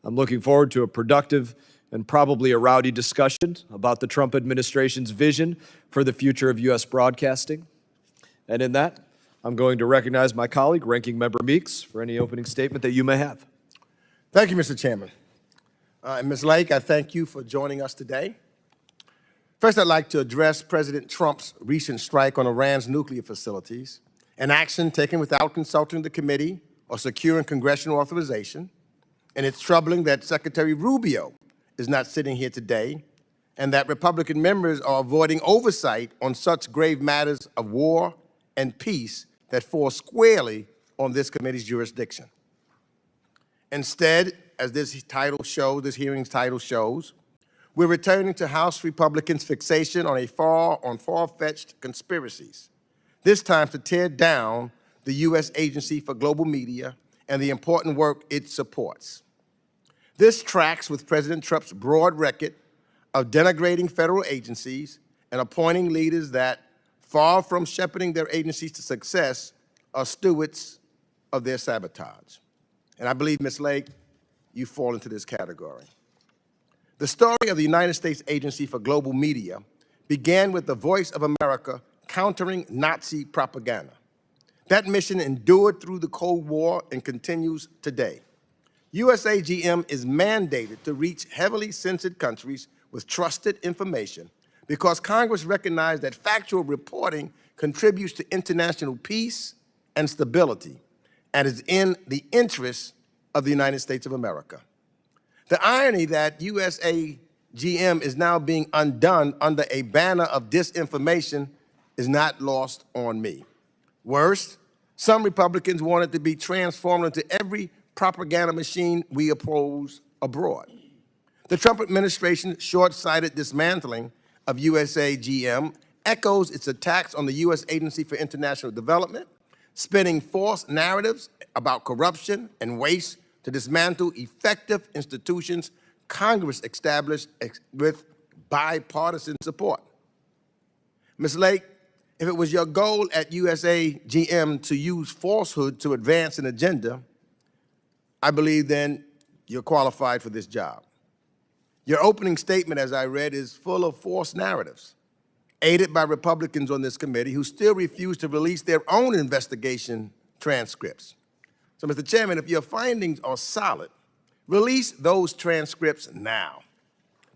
I'm looking forward to a productive and probably a rowdy discussion about the Trump administration's vision for the future of U.S. broadcasting. And in that, I'm going to recognize my colleague, Ranking Member Meeks, for any opening statement that you may have. Thank you, Mr. Chairman. And Ms. Lake, I thank you for joining us today. First, I'd like to address President Trump's recent strike on Iran's nuclear facilities, an action taken without consulting the committee or securing congressional authorization. And it's troubling that Secretary Rubio is not sitting here today and that Republican members are avoiding oversight on such grave matters of war and peace that fall squarely on this committee's jurisdiction. Instead, as this hearing's title shows, we're returning to House Republicans' fixation on far-fetched conspiracies, this time to tear down the U.S. Agency for Global Media and the important work it supports. This tracks with President Trump's broad record of denigrating federal agencies and appointing leaders that, far from shepherding their agencies to success, are stewards of their sabotage. And I believe, Ms. Lake, you fall into this category. The story of the United States Agency for Global Media began with the Voice of America countering Nazi propaganda. That mission endured through the Cold War and continues today. USAGM is mandated to reach heavily censored countries with trusted information because Congress recognized that factual reporting contributes to international peace and stability and is in the interest of the United States of America. The irony that USAGM is now being undone under a banner of disinformation is not lost on me. Worse, some Republicans want it to be transformed into every propaganda machine we oppose abroad. The Trump administration's short-sighted dismantling of USAGM echoes its attacks on the U.S. Agency for International Development, spinning false narratives about corruption and waste to dismantle effective institutions Congress established with bipartisan support. Ms. Lake, if it was your goal at USAGM to use falsehood to advance an agenda, I believe then you're qualified for this job. Your opening statement, as I read, is full of false narratives, aided by Republicans on this committee who still refuse to release their own investigation transcripts. So, Mr. Chairman, if your findings are solid, release those transcripts now.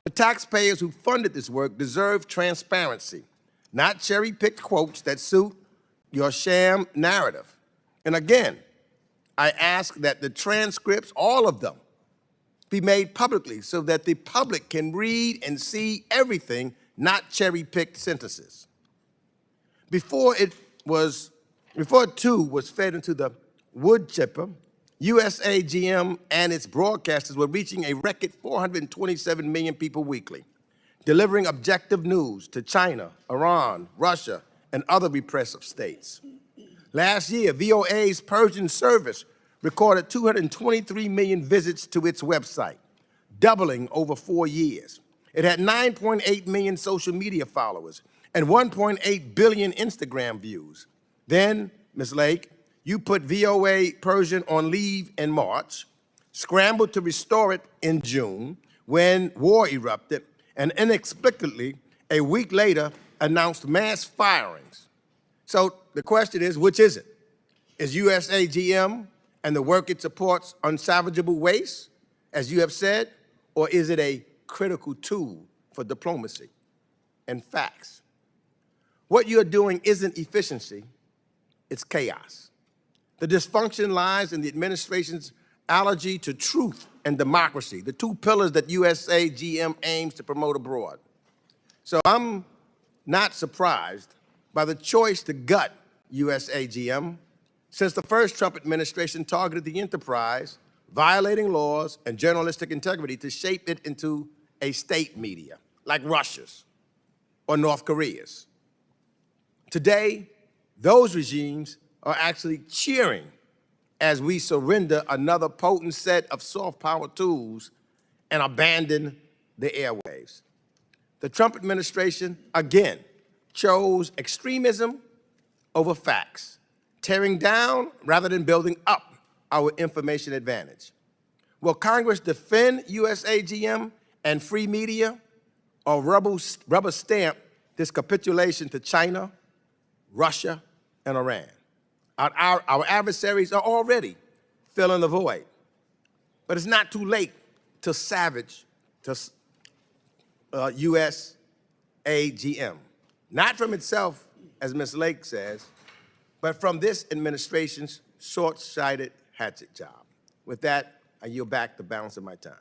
The taxpayers who funded this work deserve transparency, not cherry-picked quotes that suit your sham narrative. And again, I ask that the transcripts, all of them, be made publicly so that the public can read and see everything, not cherry-picked sentences. Before it too was fed into the wood chipper, USAGM and its broadcasters were reaching a record 427 million people weekly, delivering objective news to China, Iran, Russia, and other repressive states. Last year, VOA's Persian service recorded 223 million visits to its website, doubling over 4 years. It had 9.8 million social media followers and 1.8 billion Instagram views. Then, Ms. Lake, you put VOA Persian on leave in March, scrambled to restore it in June when war erupted, and inexplicably, a week later, announced mass firings. So the question is, which is it? Is USAGM and the work it supports unsalvageable waste, as you have said, or is it a critical tool for diplomacy and facts? What you're doing isn't efficiency, it's chaos. The dysfunction lies in the administration's allergy to truth and democracy, the two pillars that USAGM aims to promote abroad. So I'm not surprised by the choice to gut USAGM, since the first Trump administration targeted the enterprise, violating laws and journalistic integrity to shape it into a state media, like Russia's or North Korea's. Today, those regimes are actually cheering as we surrender another potent set of soft power tools and abandon the airwaves. The Trump administration, again, chose extremism over facts, tearing down rather than building up our information advantage. Will Congress defend USAGM and free media, or rubber stamp this capitulation to China, Russia, and Iran? Our adversaries are already filling the void. But it's not too late to savage USAGM. Not from itself, as Ms. Lake says, but from this administration's short-sighted hatchet job. With that, I yield back the balance of my time.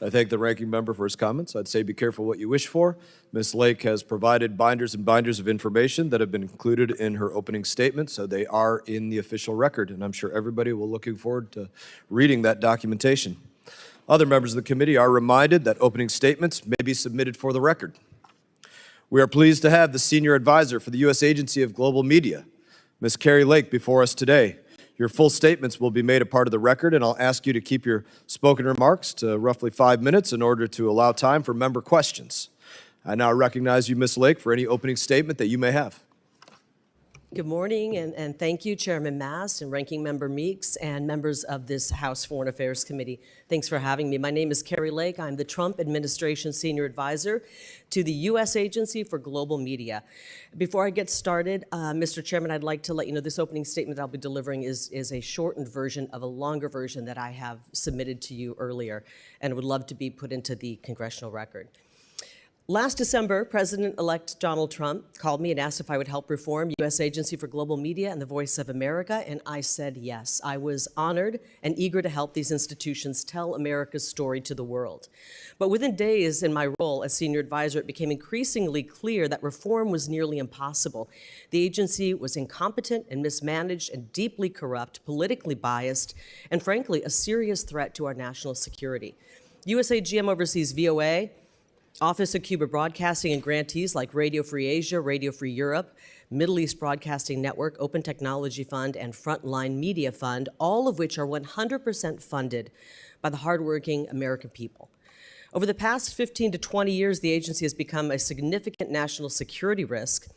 I thank the ranking member for his comments. I'd say be careful what you wish for. Ms. Lake has provided binders and binders of information that have been included in her opening statement, so they are in the official record, and I'm sure everybody will looking forward to reading that documentation. Other members of the committee are reminded that opening statements may be submitted for the record. We are pleased to have the Senior Advisor for the U.S. Agency of Global Media, Ms. Kari Lake, before us today. Your full statements will be made a part of the record, and I'll ask you to keep your spoken remarks to roughly 5 minutes in order to allow time for member questions. I now recognize you, Ms. Lake, for any opening statement that you may have. Good morning, and thank you, Chairman Mast and Ranking Member Meeks and members of this House Foreign Affairs Committee. Thanks for having me. My name is Kari Lake. I'm the Trump Administration Senior Advisor to the U.S. Agency for Global Media. Before I get started, Mr. Chairman, I'd like to let you know this opening statement I'll be delivering is a shortened version of a longer version that I have submitted to you earlier and would love to be put into the congressional record. Last December, President-elect Donald Trump called me and asked if I would help reform U.S. Agency for Global Media and the Voice of America, and I said yes. I was honored and eager to help these institutions tell America's story to the world. But within days in my role as senior advisor, it became increasingly clear that reform was nearly impossible. The agency was incompetent and mismanaged and deeply corrupt, politically biased, and frankly, a serious threat to our national security. USAGM oversees VOA, Office of Cuba Broadcasting, and grantees like Radio Free Asia, Radio Free Europe, Middle East Broadcasting Network, Open Technology Fund, and Frontline Media Fund, all of which are 100% funded by the hardworking American people. Over the past 15 to 20 years, the agency has become a significant national security risk.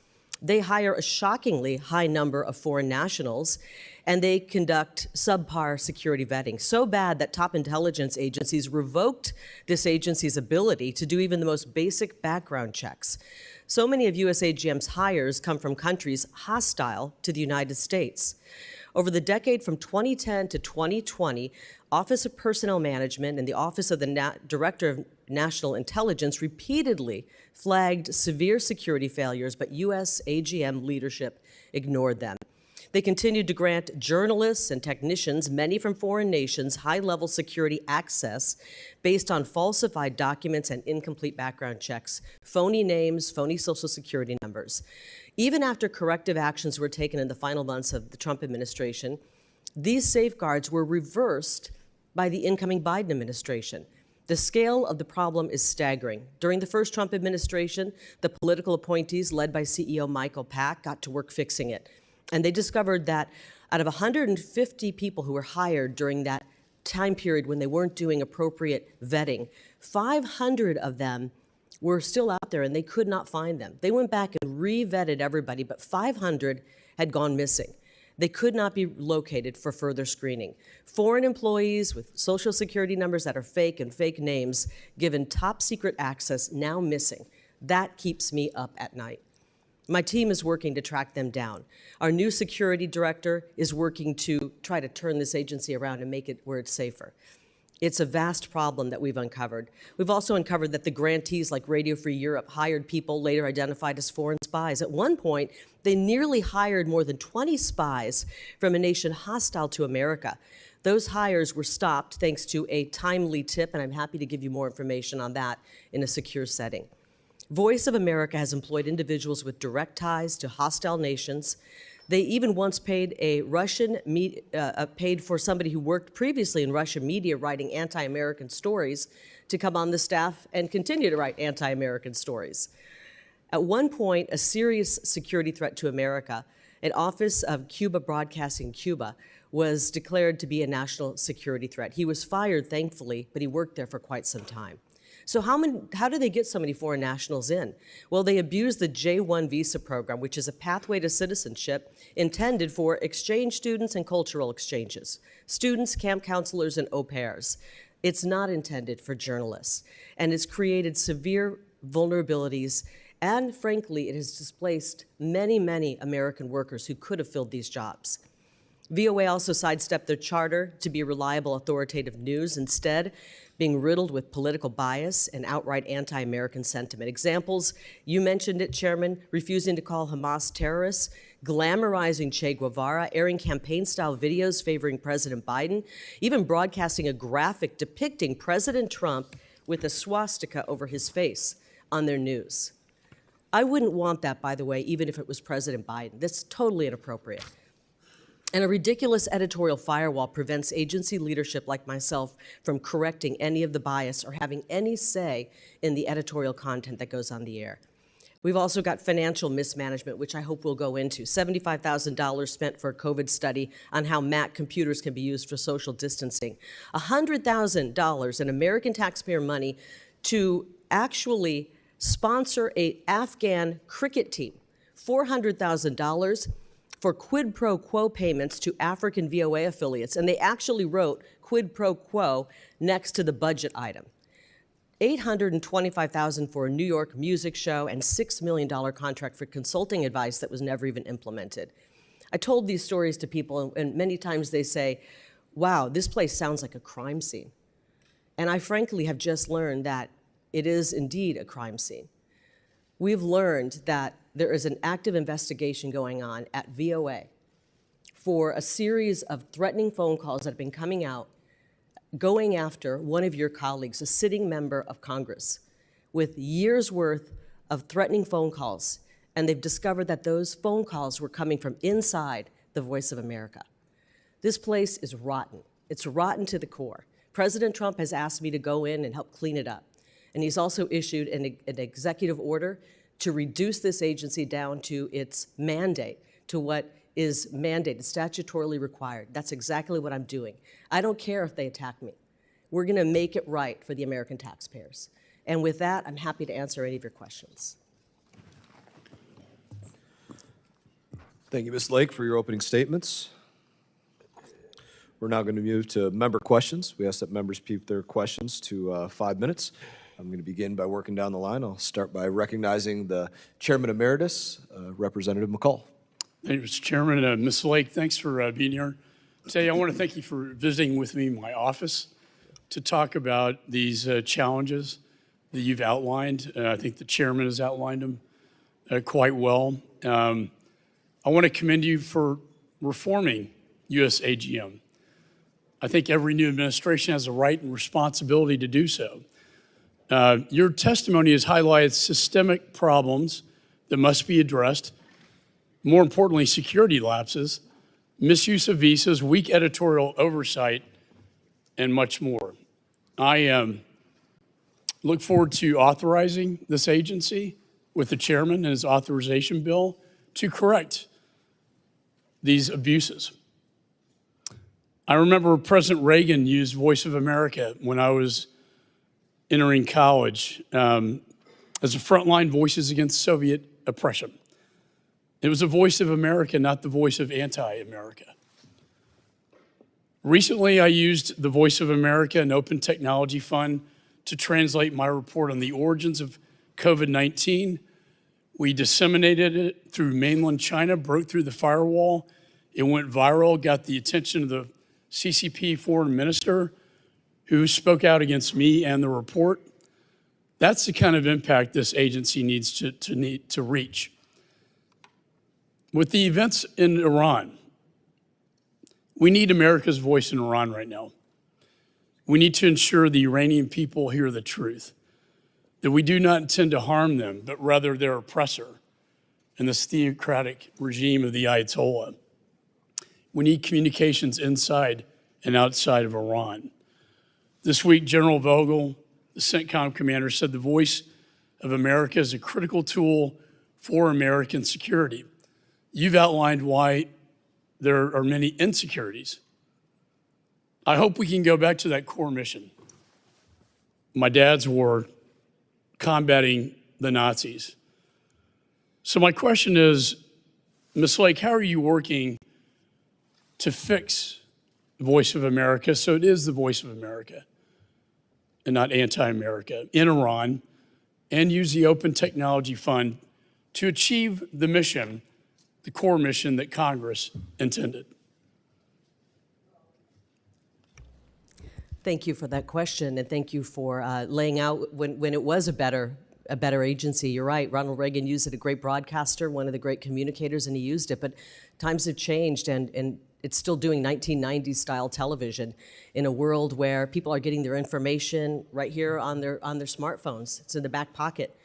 They hire a shockingly high number of foreign nationals, and they conduct subpar security vetting, so bad that top intelligence agencies revoked this agency's ability to do even the most basic background checks. So many of USAGM's hires come from countries hostile to the United States. Over the decade from 2010 to 2020, Office of Personnel Management and the Office of the Director of National Intelligence repeatedly flagged severe security failures, but USAGM leadership ignored them. They continued to grant journalists and technicians, many from foreign nations, high-level security access based on falsified documents and incomplete background checks, phony names, phony social security numbers. Even after corrective actions were taken in the final months of the Trump administration, these safeguards were reversed by the incoming Biden administration. The scale of the problem is staggering. During the first Trump administration, the political appointees led by CEO Michael Pack got to work fixing it. And they discovered that out of 150 people who were hired during that time period when they weren't doing appropriate vetting, 500 of them were still out there and they could not find them. They went back and re-vetted everybody, but 500 had gone missing. They could not be located for further screening. Foreign employees with social security numbers that are fake and fake names given top secret access now missing. That keeps me up at night. My team is working to track them down. Our new security director is working to try to turn this agency around and make it where it's safer. It's a vast problem that we've uncovered. We've also uncovered that the grantees like Radio Free Europe hired people later identified as foreign spies. At one point, they nearly hired more than 20 spies from a nation hostile to America. Those hires were stopped thanks to a timely tip, and I'm happy to give you more information on that in a secure setting. Voice of America has employed individuals with direct ties to hostile nations. They even once paid paid for somebody who worked previously in Russian media writing anti-American stories to come on the staff and continue to write anti-American stories. At one point, a serious security threat to America, an Office of Cuba Broadcasting Cuba, was declared to be a national security threat. He was fired, thankfully, but he worked there for quite some time. So how do they get so many foreign nationals in? Well, they abuse the J-1 visa program, which is a pathway to citizenship intended for exchange students and cultural exchanges, students, camp counselors, and au pairs. It's not intended for journalists, and it's created severe vulnerabilities, and frankly, it has displaced many, many American workers who could have filled these jobs. VOA also sidestepped their charter to be reliable, authoritative news, instead being riddled with political bias and outright anti-American sentiment. Examples, you mentioned it, Chairman, refusing to call Hamas terrorists, glamorizing Che Guevara, airing campaign-style videos favoring President Biden, even broadcasting a graphic depicting President Trump with a swastika over his face on their news. I wouldn't want that, by the way, even if it was President Biden. That's totally inappropriate. And a ridiculous editorial firewall prevents agency leadership like myself from correcting any of the bias or having any say in the editorial content that goes on the air. We've also got financial mismanagement, which I hope we'll go into. $75,000 spent for a COVID study on how Mac computers can be used for social distancing. $100,000 in American taxpayer money to actually sponsor an Afghan cricket team. $400,000 for quid pro quo payments to African VOA affiliates, and they actually wrote quid pro quo next to the budget item. $825,000 for a New York music show and $6 million contract for consulting advice that was never even implemented. I told these stories to people, and many times they say, wow, this place sounds like a crime scene. And I frankly have just learned that it is indeed a crime scene. We've learned that there is an active investigation going on at VOA for a series of threatening phone calls that have been coming out going after one of your colleagues, a sitting member of Congress, with years' worth of threatening phone calls. And they've discovered that those phone calls were coming from inside the Voice of America. This place is rotten. It's rotten to the core. President Trump has asked me to go in and help clean it up. And he's also issued an executive order to reduce this agency down to its mandate, to what is mandated, statutorily required. That's exactly what I'm doing. I don't care if they attack me. We're gonna make it right for the American taxpayers. And with that, I'm happy to answer any of your questions. Thank you, Ms. Lake, for your opening statements. We're now going to move to member questions. We ask that members keep their questions to 5 minutes. I'm going to begin by working down the line. I'll start by recognizing the Chairman Emeritus, Representative McCall. Thank you, Mr. Chairman. Ms. Lake, thanks for being here today. I want to thank you for visiting with me in my office to talk about these challenges that you've outlined. I think the chairman has outlined them quite well. I want to commend you for reforming USAGM. I think every new administration has a right and responsibility to do so. Your testimony has highlighted systemic problems that must be addressed. More importantly, security lapses, misuse of visas, weak editorial oversight, and much more. I look forward to authorizing this agency with the chairman and his authorization bill to correct these abuses. I remember President Reagan used Voice of America when I was entering college as a frontline voices against Soviet oppression. It was a voice of America, not the voice of anti-America. Recently, I used the Voice of America and Open Technology Fund to translate my report on the origins of COVID-19. We disseminated it through mainland China, broke through the firewall. It went viral, got the attention of the CCP foreign minister who spoke out against me and the report. That's the kind of impact this agency needs to reach. With the events in Iran, we need America's voice in Iran right now. We need to ensure the Iranian people hear the truth, that we do not intend to harm them, but rather their oppressor and this theocratic regime of the Ayatollah. We need communications inside and outside of Iran. This week, General Vogel, the CENTCOM commander, said the Voice of America is a critical tool for American security. You've outlined why there are many insecurities. I hope we can go back to that core mission. My dad's war, combating the Nazis. So my question is, Ms. Lake, how are you working to fix Voice of America so it is the Voice of America? and not anti-America in Iran, and use the Open Technology Fund to achieve the mission, the core mission that Congress intended? Thank you for that question, and thank you for laying out when it was a better agency. You're right. Ronald Reagan used it, a great broadcaster, one of the great communicators, and he used it. But times have changed, and it's still doing 1990s style television in a world where people are getting their information right here on their smartphones. It's in the back pocket.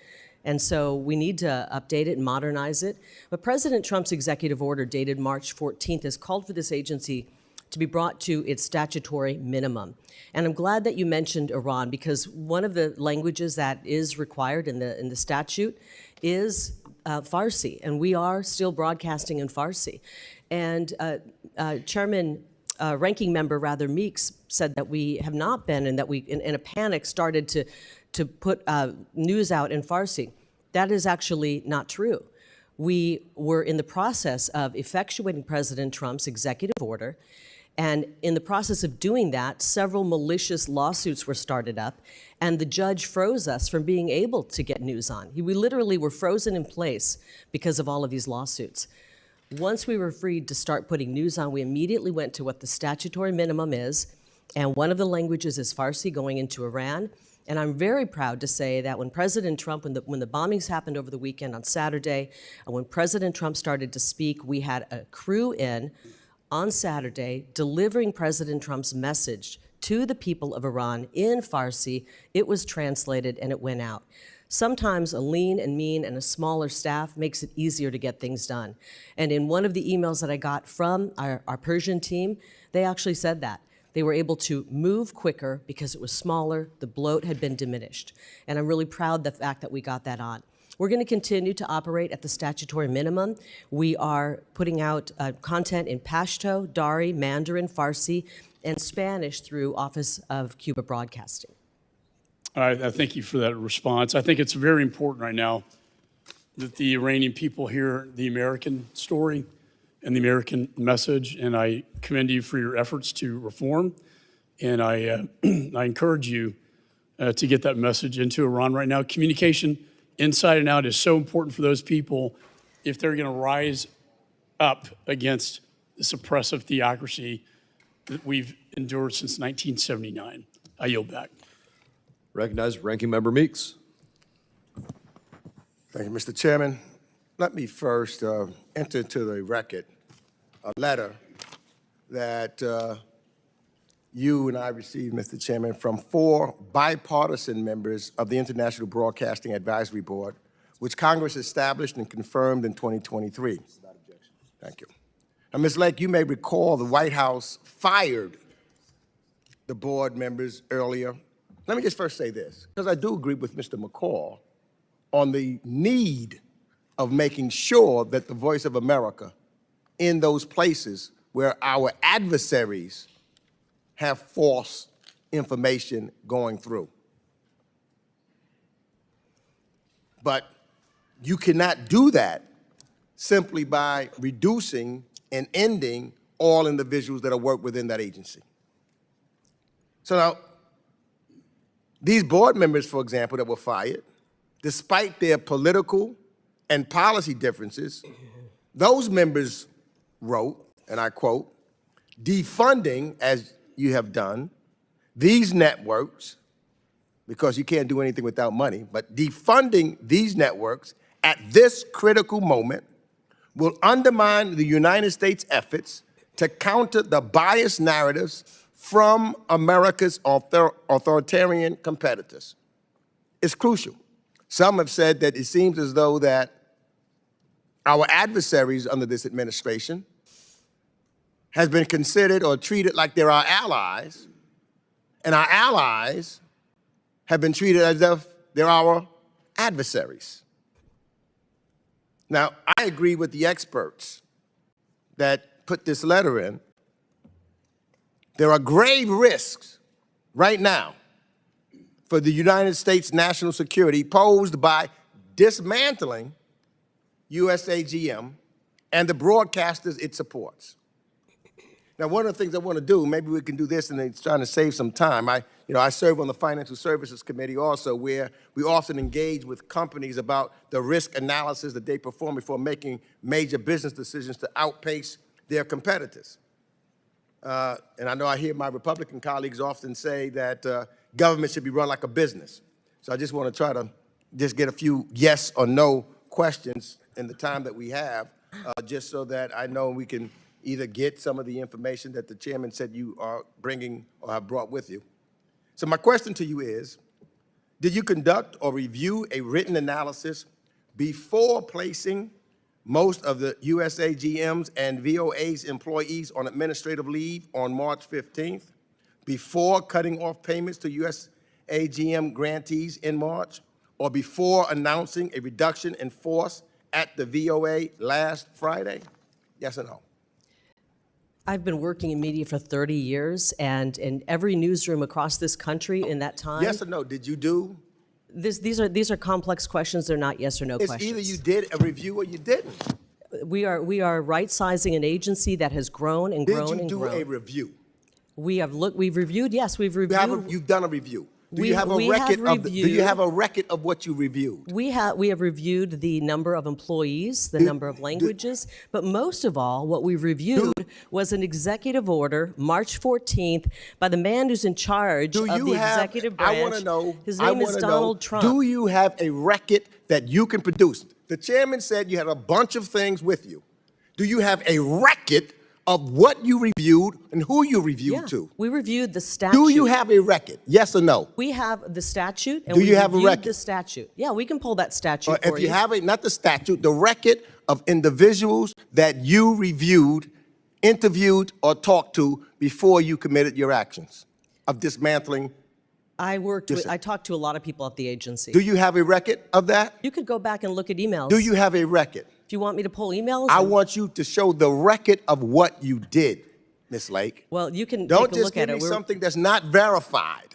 And so we need to update it and modernize it. But President Trump's executive order dated March 14th has called for this agency to be brought to its statutory minimum. And I'm glad that you mentioned Iran, because one of the languages that is required in the statute is Farsi, and we are still broadcasting in Farsi. And Ranking Member Meeks said that we have not been, and that we, in a panic, started to put news out in Farsi. That is actually not true. We were in the process of effectuating President Trump's executive order, and in the process of doing that, several malicious lawsuits were started up, and the judge froze us from being able to get news on. We literally were frozen in place because of all of these lawsuits. Once we were freed to start putting news on, we immediately went to what the statutory minimum is, and one of the languages is Farsi going into Iran. And I'm very proud to say that when President Trump, when the bombings happened over the weekend on Saturday, and when President Trump started to speak, we had a crew in on Saturday delivering President Trump's message to the people of Iran in Farsi. It was translated and it went out. Sometimes a lean and mean and a smaller staff makes it easier to get things done. And in one of the emails that I got from our Persian team, they actually said that. They were able to move quicker because it was smaller, the bloat had been diminished. And I'm really proud of the fact that we got that on. We're going to continue to operate at the statutory minimum. We are putting out content in Pashto, Dari, Mandarin, Farsi, and Spanish through Office of Cuba Broadcasting. I thank you for that response. I think it's very important right now that the Iranian people hear the American story and the American message, and I commend you for your efforts to reform. And I encourage you to get that message into Iran right now. Communication inside and out is so important for those people if they're going to rise up against this oppressive theocracy that we've endured since 1979. I yield back. Recognize Ranking Member Meeks. Thank you, Mr. Chairman. Let me first enter into the record a letter that you and I received, Mr. Chairman, from 4 bipartisan members of the International Broadcasting Advisory Board, which Congress established and confirmed in 2023. Thank you. Now, Ms. Lake, you may recall the White House fired the board members earlier. Let me just first say this, because I do agree with Mr. McCall on the need of making sure that the voice of America in those places where our adversaries have false information going through. But you cannot do that simply by reducing and ending all individuals that are work within that agency. So now, these board members, for example, that were fired, despite their political and policy differences, those members wrote, and I quote, defunding, as you have done, these networks, because you can't do anything without money, but defunding these networks at this critical moment will undermine the United States' efforts to counter the biased narratives from America's authoritarian competitors. It's crucial. Some have said that it seems as though that our adversaries under this administration has been considered or treated like they're our allies, and our allies have been treated as if they're our adversaries. Now, I agree with the experts that put this letter in. There are grave risks right now for the United States national security posed by dismantling USAGM and the broadcasters it supports. Now, one of the things I want to do, maybe we can do this and it's trying to save some time. I serve on the Financial Services Committee also, where we often engage with companies about the risk analysis that they perform before making major business decisions to outpace their competitors. And I know I hear my Republican colleagues often say that government should be run like a business. So I just want to try to just get a few yes or no questions in the time that we have, just so that I know we can either get some of the information that the chairman said you are bringing or have brought with you. So my question to you is, did you conduct or review a written analysis before placing most of the USAGM's and VOA's employees on administrative leave on March 15th, before cutting off payments to USAGM grantees in March, or before announcing a reduction in force at the VOA last Friday? Yes or no? I've been working in media for 30 years, and in every newsroom across this country in that time. Yes or no? Did you do? These are complex questions. They're not yes or no It's questions. either you did a review or you didn't. We are right-sizing an agency that has grown and grown and Did you grown. do a review? We've reviewed. Yes, we've reviewed. You've done a review. Do We- you have a we have record of? Do you reviewed- have a record of what you reviewed? We have reviewed the number of employees, the number of languages, but most of all, what we reviewed was an executive order, March 14th, by the man who's in charge of the executive branch. I want to know. His name is Donald Trump. Do you have a record that you can produce? The chairman said you had a bunch of things with you. Do you have a record of what you reviewed and who you reviewed to? We reviewed the statute. Do you have a record? Yes or no? We have the statute, and Do we you have a reviewed record? the statute. Yeah, we can pull that statute Or for if you have it, not the statute, the record of individuals that you reviewed, interviewed, or talked to before you committed your actions of dismantling. I talked to a lot of people at the agency. Do you have a record of that? You could go back and look at emails. Do you have a record? Do you want me to pull emails? I want you to show the record of what you did, Ms. Lake. Well, you can Don't take a just look give at me it. something that's not verified.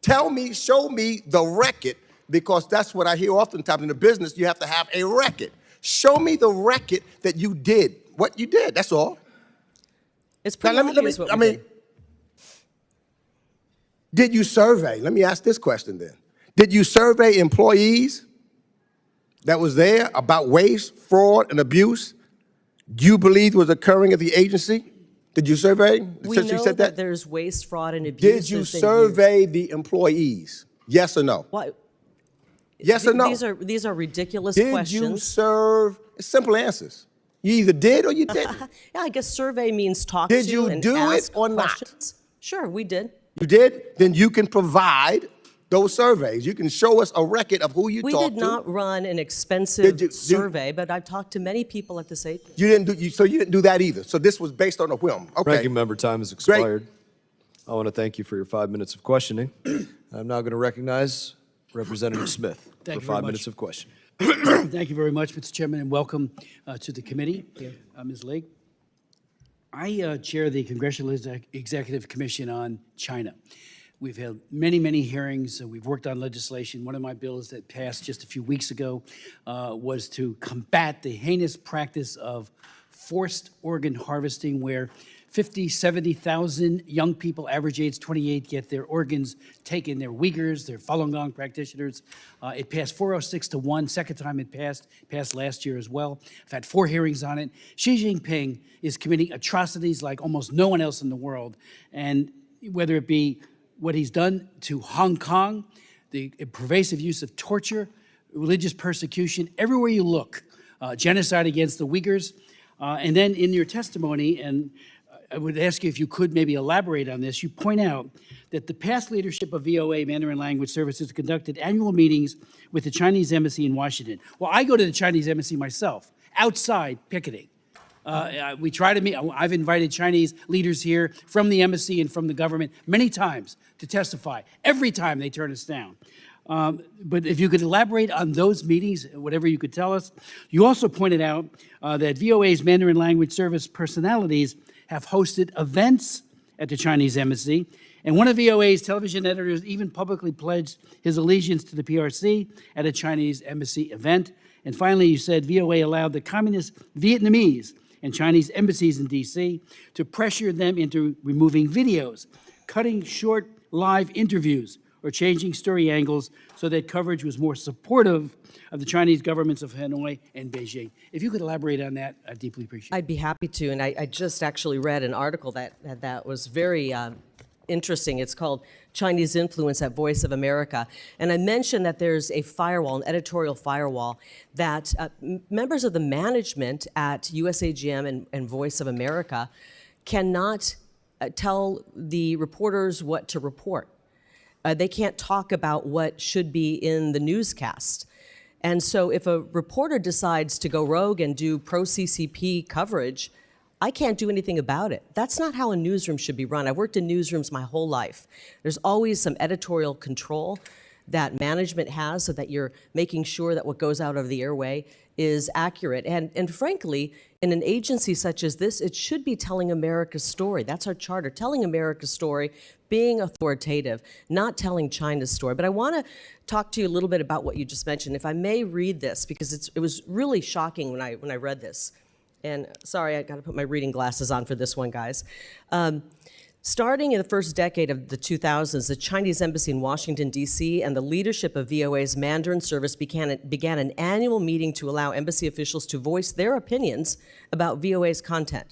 Tell me, show me the record, because that's what I hear oftentimes in the business. You have to have a record. Show me the record that you did, what you did, that's all. It's pretty Now, obvious what we did. Did you survey? Let me ask this question then. Did you survey employees that was there about waste, fraud, and abuse you believed was occurring at the agency? Did you survey? We Since you know said that that, there's waste, fraud, and abuse. did you There's been survey the employees? Yes or no? Why? Yes or no? These are ridiculous Did you questions. serve? Simple answers. You either did or you didn't. Yeah, I guess survey means talk Did to you and do it ask or not? questions. Sure, we did. You did? Then you can provide those surveys. You can show us a record of who you We talked did to. not run an expensive survey, but I've talked to many people at this agency. You didn't do. So you didn't do that either. So this was based on a whim. Okay. Ranking member, time has expired. I want to thank you for your 5 minutes of questioning. I'm now going to recognize Representative Smith Thank for you very 5 much. minutes of questioning. Thank you very much, Mr. Chairman, and welcome to the committee, Ms. Lake. I chair the Congressional Executive Commission on China. We've had many, many hearings. We've worked on legislation. One of my bills that passed just a few weeks ago was to combat the heinous practice of forced organ harvesting, where 50, 70,000 young people, average age 28, get their organs taken. They're Uyghurs, they're Falun Gong practitioners. It passed 406 to 1. Second time it passed last year as well. I've had 4 hearings on it. Xi Jinping is committing atrocities like almost no one else in the world. And whether it be what he's done to Hong Kong, the pervasive use of torture, religious persecution, everywhere you look, genocide against the Uyghurs. And then in your testimony, and I would ask you if you could maybe elaborate on this, you point out that the past leadership of VOA, Mandarin Language Services, conducted annual meetings with the Chinese embassy in Washington. Well, I go to the Chinese embassy myself, outside picketing. We try to meet. I've invited Chinese leaders here from the embassy and from the government many times to testify. Every time they turn us down. But if you could elaborate on those meetings, whatever you could tell us. You also pointed out that VOA's Mandarin Language Service personalities have hosted events at the Chinese embassy. And one of VOA's television editors even publicly pledged his allegiance to the PRC at a Chinese embassy event. And finally, you said VOA allowed the communist Vietnamese and Chinese embassies in D.C. to pressure them into removing videos, cutting short live interviews, or changing story angles so that coverage was more supportive of the Chinese governments of Hanoi and Beijing. If you could elaborate on that, I'd deeply appreciate it. I'd be happy to, and I just actually read an article that was very interesting. It's called Chinese Influence at Voice of America. And I mentioned that there's a firewall, an editorial firewall, that members of the management at USAGM and Voice of America cannot tell the reporters what to report. They can't talk about what should be in the newscast. And so if a reporter decides to go rogue and do pro-CCP coverage, I can't do anything about it. That's not how a newsroom should be run. I've worked in newsrooms my whole life. There's always some editorial control that management has so that you're making sure that what goes out of the airway is accurate. And frankly, in an agency such as this, it should be telling America's story. That's our charter, telling America's story, being authoritative, not telling China's story. But I want to talk to you a little bit about what you just mentioned. If I may read this, because it was really shocking when I read this. And sorry, I got to put my reading glasses on for this one, guys. Starting in the first decade of the 2000s, the Chinese embassy in Washington, D.C., and the leadership of VOA's Mandarin service began an annual meeting to allow embassy officials to voice their opinions about VOA's content.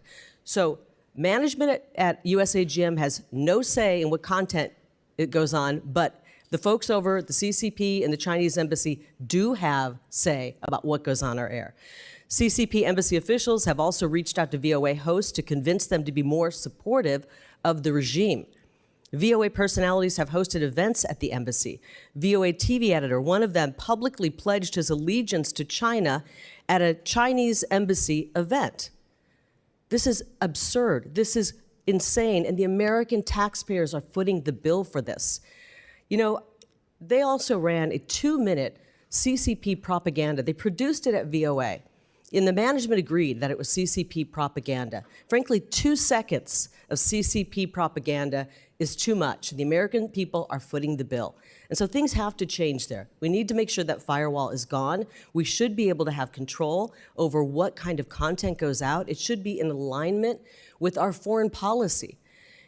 So management at USAGM has no say in what content it goes on, but the folks over at the CCP and the Chinese embassy do have say about what goes on our air. CCP embassy officials have also reached out to VOA hosts to convince them to be more supportive of the regime. VOA personalities have hosted events at the embassy. VOA TV editor, one of them, publicly pledged his allegiance to China at a Chinese embassy event. This is absurd. This is insane, and the American taxpayers are footing the bill for this. You know, they also ran a 2-minute CCP propaganda. They produced it at VOA. And the management agreed that it was CCP propaganda. Frankly, 2 seconds of CCP propaganda is too much. The American people are footing the bill. And so things have to change there. We need to make sure that firewall is gone. We should be able to have control over what kind of content goes out. It should be in alignment with our foreign policy.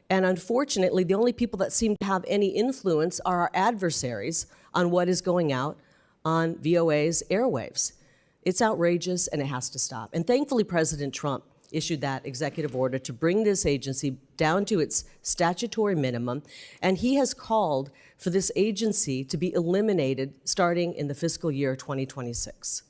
And unfortunately, the only people that seem to have any influence are our adversaries on what is going out on VOA's airwaves. It's outrageous, and it has to stop. And thankfully, President Trump issued that executive order to bring this agency down to its statutory minimum, and he has called for this agency to be eliminated starting in the fiscal year 2026.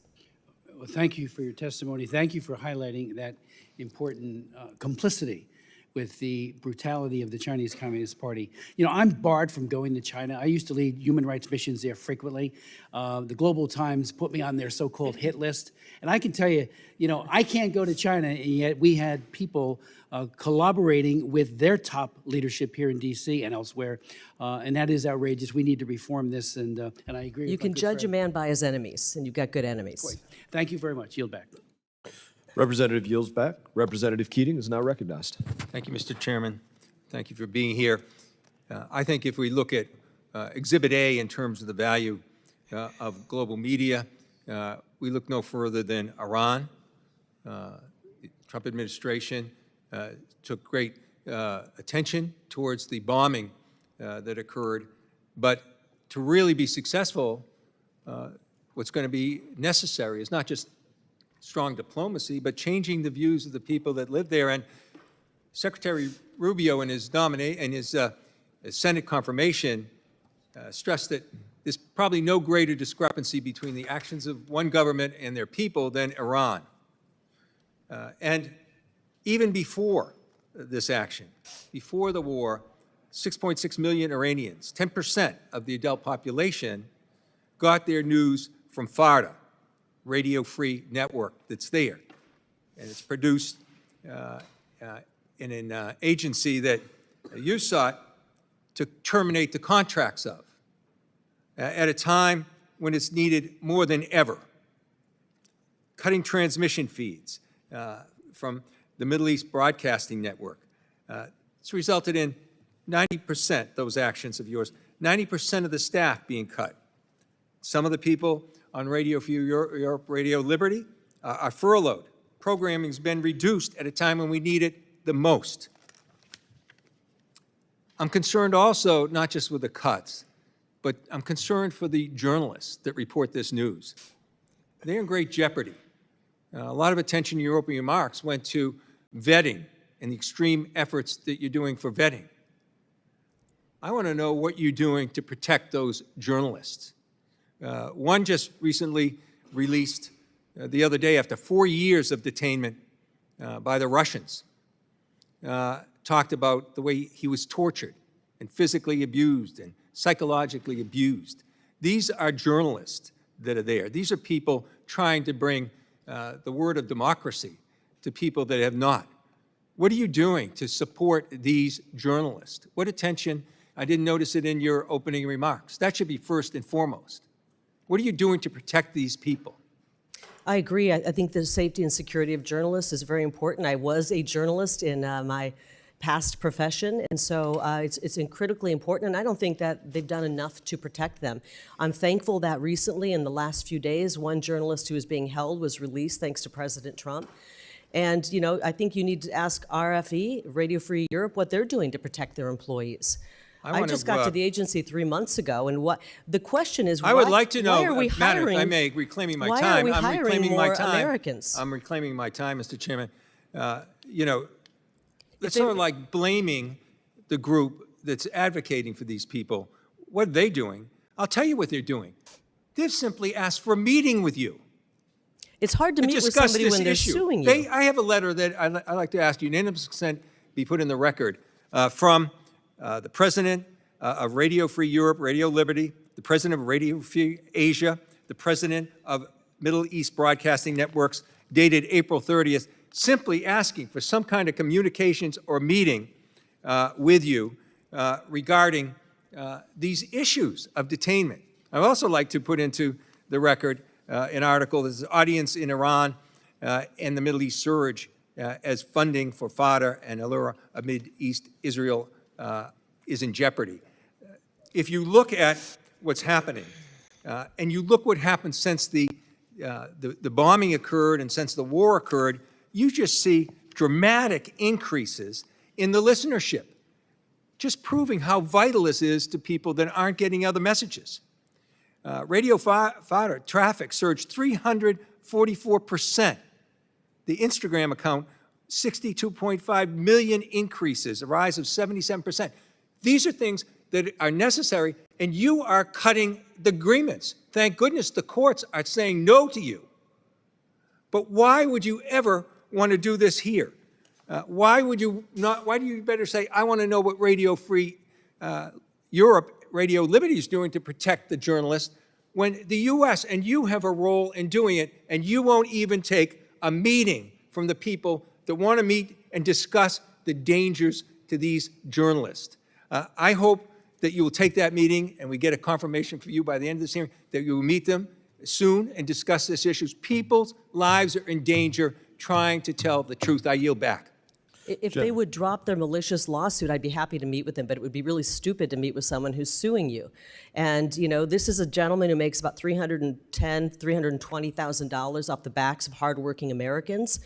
Well, thank you for your testimony. Thank you for highlighting that important complicity with the brutality of the Chinese Communist Party. You know, I'm barred from going to China. I used to lead human rights missions there frequently. The Global Times put me on their so-called hit list. And I can tell you, you know, I can't go to China, and yet we had people collaborating with their top leadership here in D.C. and elsewhere. And that is outrageous. We need to reform this, and I agree. You can judge a man by his enemies, and you've got good enemies. Thank you very much. Yield back. Representative yields back. Representative Keating is now recognized. Thank you, Mr. Chairman. Thank you for being here. I think if we look at Exhibit A in terms of the value of global media, we look no further than Iran. The Trump administration took great attention towards the bombing that occurred. But to really be successful, what's going to be necessary is not just strong diplomacy, but changing the views of the people that live there. And Secretary Rubio in his Senate confirmation stressed that there's probably no greater discrepancy between the actions of one government and their people than Iran. And even before this action, before the war, 6.6 million Iranians, 10% of the adult population, got their news from FARDA, radio-free network that's there. And it's produced in an agency that you sought to terminate the contracts of at a time when it's needed more than ever. Cutting transmission feeds from the Middle East Broadcasting Network. It's resulted in 90%, those actions of yours, 90% of the staff being cut. Some of the people on Radio Free Europe, Radio Liberty, are furloughed Programming's been reduced at a time when we need it the most. I'm concerned also, not just with the cuts, but I'm concerned for the journalists that report this news. They're in great jeopardy. A lot of attention in your opening remarks went to vetting and the extreme efforts that you're doing for vetting. I want to know what you're doing to protect those journalists. One just recently released the other day, after 4 years of detainment by the Russians, talked about the way he was tortured and physically abused and psychologically abused. These are journalists that are there. These are people trying to bring the word of democracy to people that have not. What are you doing to support these journalists? What attention? I didn't notice it in your opening remarks. That should be first and foremost. What are you doing to protect these people? I agree. I think the safety and security of journalists is very important. I was a journalist in my past profession, and so it's critically important, and I don't think that they've done enough to protect them. I'm thankful that recently, in the last few days, one journalist who was being held was released thanks to President Trump. And, you know, I think you need to ask RFE, Radio Free Europe, what they're doing to protect their employees. I just got to the agency 3 months ago, and what the question is, I would like to know, why are we Madam, hiring, if I may, reclaiming my why time. are we I'm hiring reclaiming more my time. Americans? I'm reclaiming my time, Mr. Chairman. You know, it's sort of like blaming the group that's advocating for these people. What are they doing? I'll tell you what they're doing. They've simply asked for a meeting with you. It's hard to meet with Discuss somebody this when they're issue. suing you. I have a letter that I'd like to ask unanimous consent be put in the record from the president of Radio Free Europe, Radio Liberty, the president of Radio Free Asia, the president of Middle East Broadcasting Networks, dated April 30th, simply asking for some kind of communications or meeting with you regarding these issues of detainment. I'd also like to put into the record an article. There's an audience in Iran and the Middle East surge as funding for Fatah and Allura amid East Israel is in jeopardy. If you look at what's happening, and you look what happened since the bombing occurred and since the war occurred, you just see dramatic increases in the listenership, just proving how vital this is to people that aren't getting other messages. Radio Fatah traffic surged 344%. The Instagram account, 62.5 million increases, a rise of 77%. These are things that are necessary, and you are cutting the agreements. Thank goodness the courts are saying no to you. But why would you ever want to do this here? Why would you not? Why do you better say, I want to know what Radio Free Europe, Radio Liberty is doing to protect the journalists, when the U.S. and you have a role in doing it, and you won't even take a meeting from the people that want to meet and discuss the dangers to these journalists. I hope that you will take that meeting, and we get a confirmation for you by the end of this hearing, that you will meet them soon and discuss this issue. People's lives are in danger trying to tell the truth. I yield back. If they would drop their malicious lawsuit, I'd be happy to meet with them, but it would be really stupid to meet with someone who's suing you. And, you know, this is a gentleman who makes about $310,000, $320,000 off the backs of hardworking Americans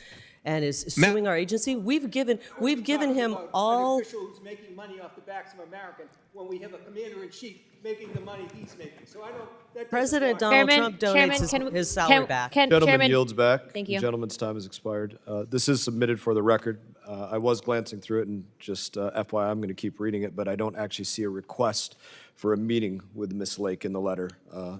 and is suing our agency. We've given him all... An official who's making money off the backs of Americans when we have a commander-in-chief making the money he's making. So I don't... President Donald Trump donates his salary back. Gentleman yields back. Thank you. The gentleman's time has expired. This is submitted for the record. I was glancing through it, and just FYI, I'm going to keep reading it, but I don't actually see a request for a meeting with Ms. Lake in the letter,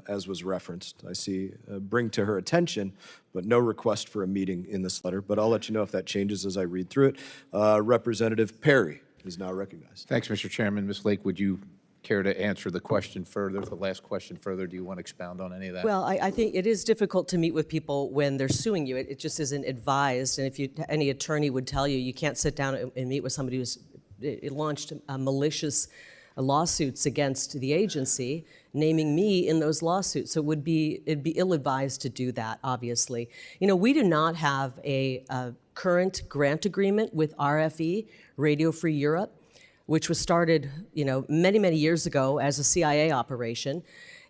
as was referenced. I see bring to her attention, but no request for a meeting in this letter. But I'll let you know if that changes as I read through it. Representative Perry is now recognized. Thanks, Mr. Chairman. Ms. Lake, would you care to answer the question further, the last question further? Do you want to expound on any of that? Well, I think it is difficult to meet with people when they're suing you. It just isn't advised. And if any attorney would tell you, you can't sit down and meet with somebody who's launched malicious lawsuits against the agency, naming me in those lawsuits. So it'd be ill-advised to do that, obviously. You know, we do not have a current grant agreement with RFE, Radio Free Europe, which was started, you know, many, many years ago as a CIA operation.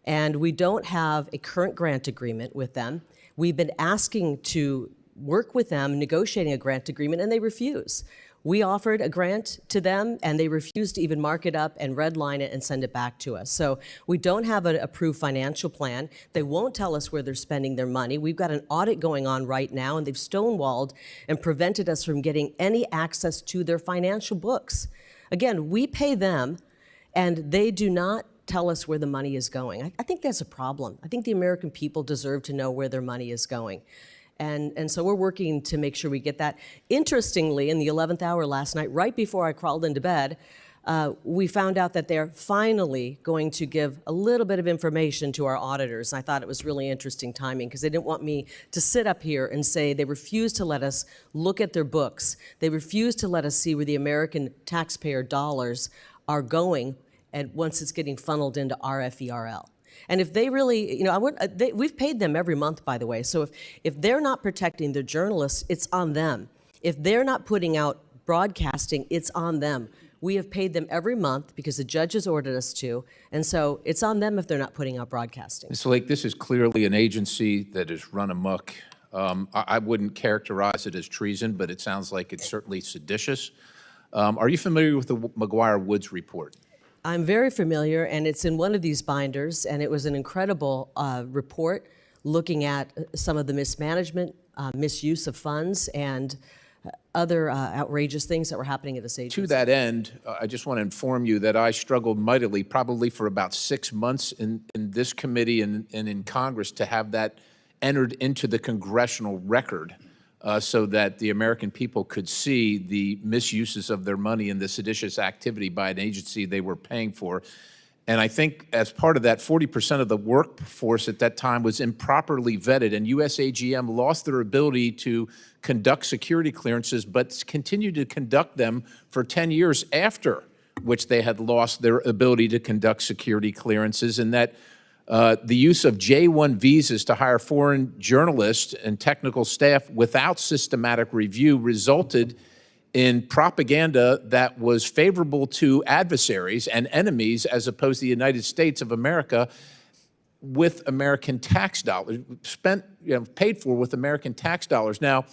And we don't have a current grant agreement with them. We've been asking to work with them negotiating a grant agreement, and they refuse. We offered a grant to them, and they refused to even mark it up and redline it and send it back to us. So we don't have an approved financial plan. They won't tell us where they're spending their money. We've got an audit going on right now, and they've stonewalled and prevented us from getting any access to their financial books. Again, we pay them, and they do not tell us where the money is going. I think that's a problem. I think the American people deserve to know where their money is going. And so we're working to make sure we get that. Interestingly, in the 11th hour last night, right before I crawled into bed, we found out that they're finally going to give a little bit of information to our auditors. I thought it was really interesting timing because they didn't want me to sit up here and say they refused to let us look at their books. They refused to let us see where the American taxpayer dollars are going and once it's getting funneled into RFERL. And if they really, you know, we've paid them every month, by the way. So if they're not protecting their journalists, it's on them. If they're not putting out broadcasting, it's on them. We have paid them every month because the judge has ordered us to. And so it's on them if they're not putting out broadcasting. Ms. Lake, this is clearly an agency that is run amok. I wouldn't characterize it as treason, but it sounds like it's certainly seditious. Are you familiar with the McGuire-Woods report? I'm very familiar, and it's in one of these binders, and it was an incredible report looking at some of the mismanagement, misuse of funds, and other outrageous things that were happening at this agency. To that end, I just want to inform you that I struggled mightily, probably for about 6 months in this committee and in Congress, to have that entered into the congressional record so that the American people could see the misuses of their money and the seditious activity by an agency they were paying for. And I think as part of that, 40% of the workforce at that time was improperly vetted, and USAGM lost their ability to conduct security clearances, but continued to conduct them for 10 years after which they had lost their ability to conduct security clearances, and that the use of J-1 visas to hire foreign journalists and technical staff without systematic review resulted in propaganda that was favorable to adversaries and enemies as opposed to the United States of America with American tax dollars, paid for with American tax dollars. Now,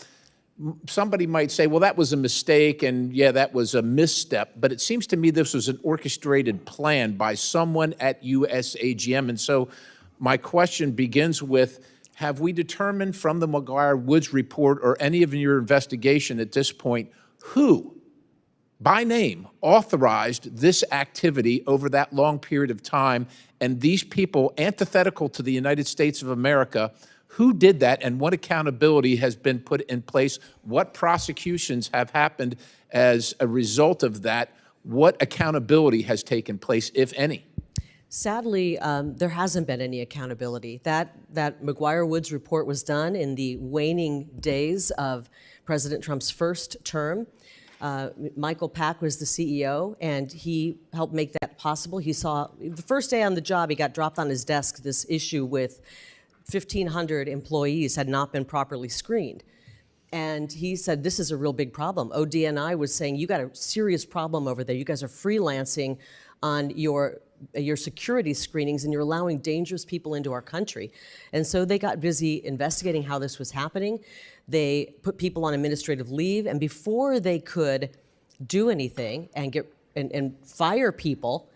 somebody might say, well, that was a mistake, and yeah, that was a misstep, but it seems to me this was an orchestrated plan by someone at USAGM. And so my question begins with, have we determined from the McGuire-Woods report or any of your investigation at this point who, by name, authorized this activity over that long period of time, and these people antithetical to the United States of America? Who did that, and what accountability has been put in place? What prosecutions have happened as a result of that? What accountability has taken place, if any? Sadly, there hasn't been any accountability. That McGuire-Woods report was done in the waning days of President Trump's first term. Michael Pack was the CEO, and he helped make that possible. He saw, the first day on the job, he got dropped on his desk this issue with 1,500 employees had not been properly screened. And he said, this is a real big problem. ODNI was saying, you got a serious problem over there. You guys are freelancing on your security screenings, and you're allowing dangerous people into our country. And so they got busy investigating how this was happening. They put people on administrative leave, and before they could do anything and and fire people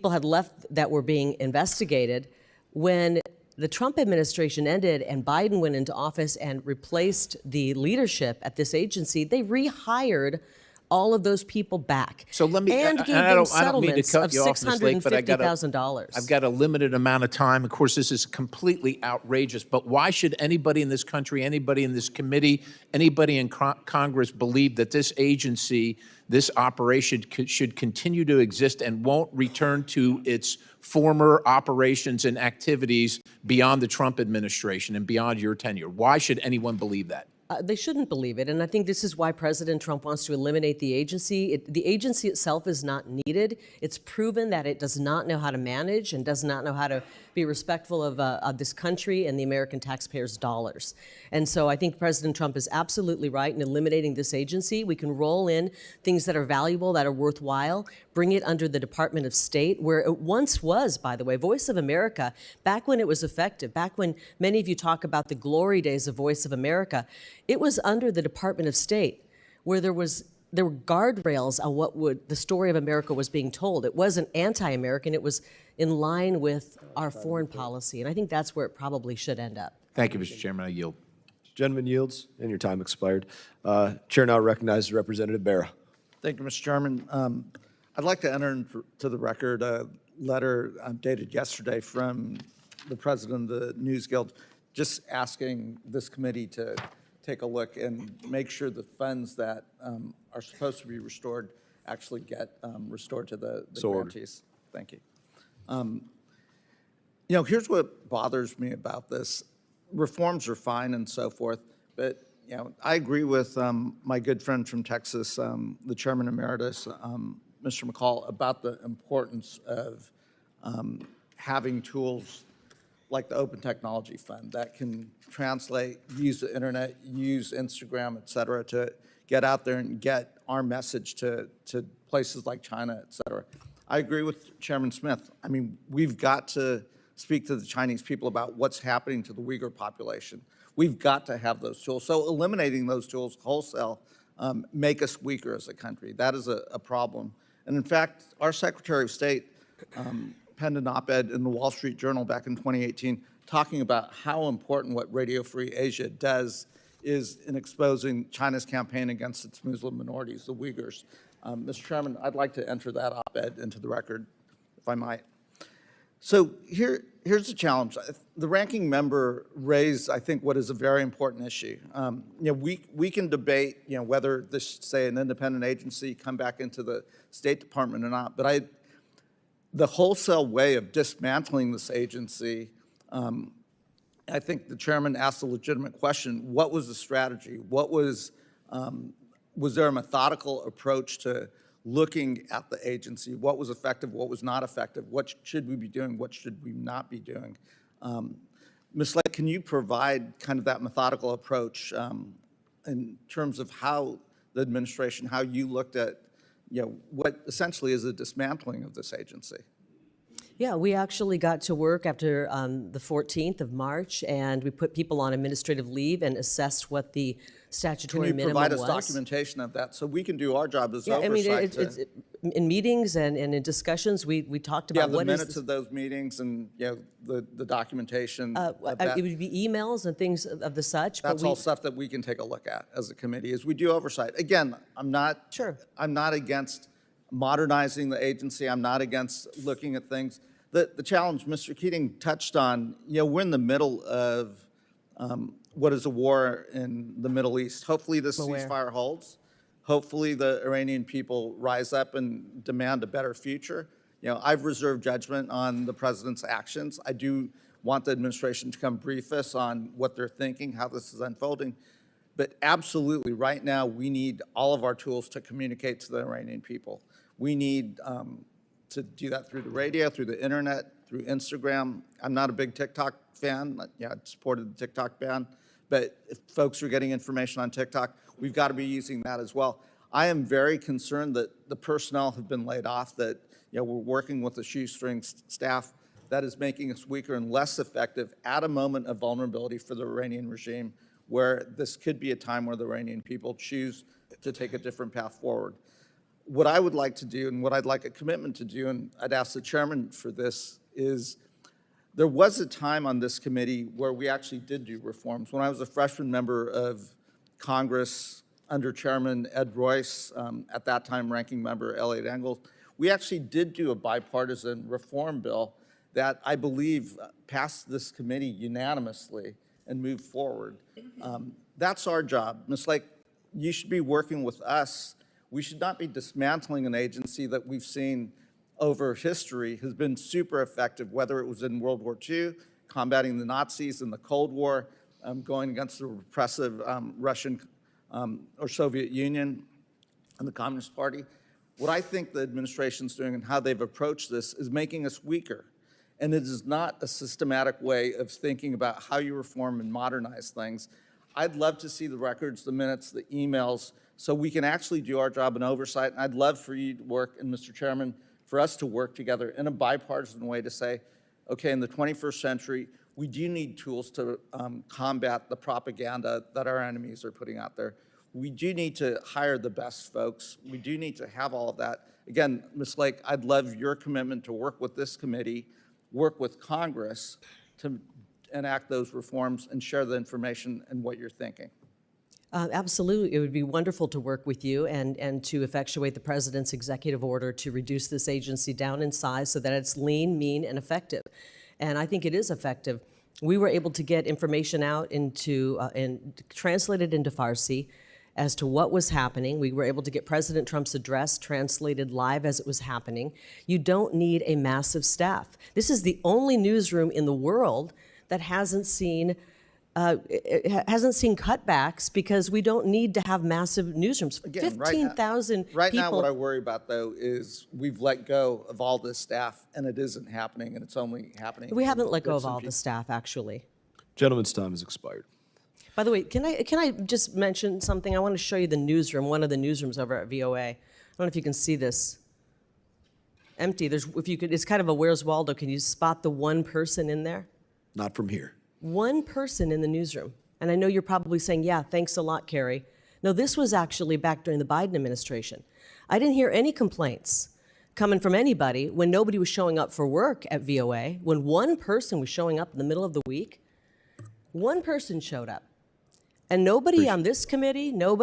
had left that were being investigated. When the Trump administration ended and Biden went into office and replaced the leadership at this agency, they rehired all of those people back. So let me, and gave them settlements of $650,000. I've got a limited amount of time. Of course, this is completely outrageous, but why should anybody in this country, anybody in this committee, anybody in Congress believe that this agency, this operation should continue to exist and won't return to its former operations and activities beyond the Trump administration and beyond your tenure? Why should anyone believe that? They shouldn't believe it, and I think this is why President Trump wants to eliminate the agency. The agency itself is not needed. It's proven that it does not know how to manage and does not know how to be respectful of this country and the American taxpayers' dollars. And so I think President Trump is absolutely right in eliminating this agency. We can roll in things that are valuable, that are worthwhile, bring it under the Department of State, where it once was, by the way. Voice of America, back when it was effective, back when many of you talk about the glory days of Voice of America, It was under the Department of State, where there were guardrails on the story of America was being told. It wasn't anti-American, it was in line with our foreign policy, and I think that's where it probably should end up. Thank you, Mr. Chairman. I yield. Gentleman yields, and your time expired. Chair now recognizes Representative Barra. Thank you, Mr. Chairman. I'd like to enter into the record a letter dated yesterday from the president of the News Guild, just asking this committee to take a look and make sure the funds that are supposed to be restored actually get restored to the So ordered. grantees. Thank you. You know, here's what bothers me about this. Reforms are fine and so forth, but you know, I agree with my good friend from Texas, the Chairman Emeritus, Mr. McCall, about the importance of having tools like the Open Technology Fund that can translate, use the internet, use Instagram, et cetera, to get out there and get our message to places like China, et cetera. I agree with Chairman Smith. I mean, we've got to speak to the Chinese people about what's happening to the Uyghur population. We've got to have those tools. So eliminating those tools wholesale make us weaker as a country. That is a problem. And in fact, our Secretary of State penned an op-ed in the Wall Street Journal back in 2018 talking about how important what Radio Free Asia does is in exposing China's campaign against its Muslim minorities, the Uyghurs. Mr. Chairman, I'd like to enter that op-ed into the record, if I might. So here's the challenge. The ranking member raised, I think, what is a very important issue. You know, we can debate, you know, whether this, say, an independent agency come back into the State Department or not, but the wholesale way of dismantling this agency, I think the chairman asked a legitimate question. What was the strategy? What was there a methodical approach to looking at the agency? What was effective? What was not effective? What should we be doing? What should we not be doing? Ms. Lake, can you provide kind of that methodical approach in terms of how the administration, how you looked at, you know, what essentially is a dismantling of this agency? Yeah, we actually got to work after the 14th of March, and we put people on administrative leave and assessed what the statutory Can you minimum provide us was. documentation of that so we can do our job as Yeah, I mean, oversight? in meetings and in discussions, we talked about the what is minutes of those meetings and, you know, the documentation of that. it would be emails and things of the such. That's but all stuff that we can take a look at as a committee as we do oversight. Again, I'm not against modernizing the agency. I'm not against looking at things. The challenge Mr. Keating touched on, you know, we're in the middle of what is a war in the Middle East. Hopefully this ceasefire holds. Hopefully the Iranian people rise up and demand a better future. You know, I've reserved judgment on the president's actions. I do want the administration to come brief us on what they're thinking, how this is unfolding. But absolutely, right now, we need all of our tools to communicate to the Iranian people. We need to do that through the radio, through the internet, through Instagram. I'm not a big TikTok fan. Yeah, I supported the TikTok ban. But if folks are getting information on TikTok, we've got to be using that as well. I am very concerned that the personnel have been laid off, that, you know, we're working with a shoestring staff that is making us weaker and less effective at a moment of vulnerability for the Iranian regime, where this could be a time where the Iranian people choose to take a different path forward. What I would like to do, and what I'd like a commitment to do, and I'd ask the chairman for this, is there was a time on this committee where we actually did do reforms. When I was a freshman member of Congress under Chairman Ed Royce, at that time ranking member Elliot Engel, we actually did do a bipartisan reform bill that I believe passed this committee unanimously and moved forward. That's our job. Ms. Lake, you should be working with us. We should not be dismantling an agency that we've seen over history has been super effective, whether it was in World War II, combating the Nazis in the Cold War, going against the repressive Russian or Soviet Union and the Communist Party. What I think the administration's doing and how they've approached this is making us weaker. And it is not a systematic way of thinking about how you reform and modernize things. I'd love to see the records, the minutes, the emails, so we can actually do our job in oversight. And I'd love for you to work, and Mr. Chairman, for us to work together in a bipartisan way to say, okay, in the 21st century, We do need tools to combat the propaganda that our enemies are putting out there. We do need to hire the best folks. We do need to have all of that. Again, Ms. Lake, I'd love your commitment to work with this committee, work with Congress to enact those reforms and share the information and what you're thinking. Absolutely. It would be wonderful to work with you and to effectuate the president's executive order to reduce this agency down in size so that it's lean, mean, and effective. And I think it is effective. We were able to get information out into and translated into Farsi as to what was happening. We were able to get President Trump's address translated live as it was happening. You don't need a massive staff. This is the only newsroom in the world that hasn't seen cutbacks because we don't need to have massive newsrooms. Again, 15,000 people. Right now, what I worry about, though, is we've let go of all this staff, and it isn't happening, and it's only happening. We haven't let go bits of and all the pieces. staff, actually. Gentleman's time has expired. By the way, can I just mention something? I want to show you the newsroom, one of the newsrooms over at VOA. I don't know if you can see this. Empty. It's kind of a Where's Waldo. Can you spot the one person in there? Not from here. One person in the newsroom. And I know you're probably saying, yeah, thanks a lot, Kari. No, this was actually back during the Biden administration. I didn't hear any complaints coming from anybody when nobody was showing up for work at VOA, when one person was showing up in the middle of the week. One person showed up. And nobody on this committee, no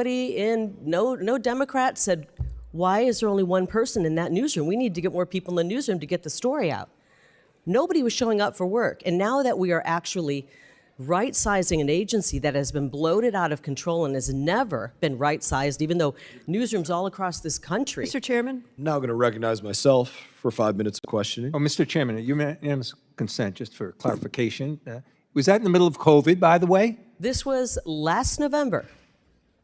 Democrat said, why is there only one person in that newsroom? We need to get more people in the newsroom to get the story out. Nobody was showing up for work. And now that we are actually right-sizing an agency that has been bloated out of control and has never been right-sized, even though newsrooms all across this country. Mr. Chairman? Now I'm going to recognize myself for 5 minutes of questioning. Oh, Mr. Chairman, unanimous consent, just for clarification. Was that in the middle of COVID, by the way? This was last November.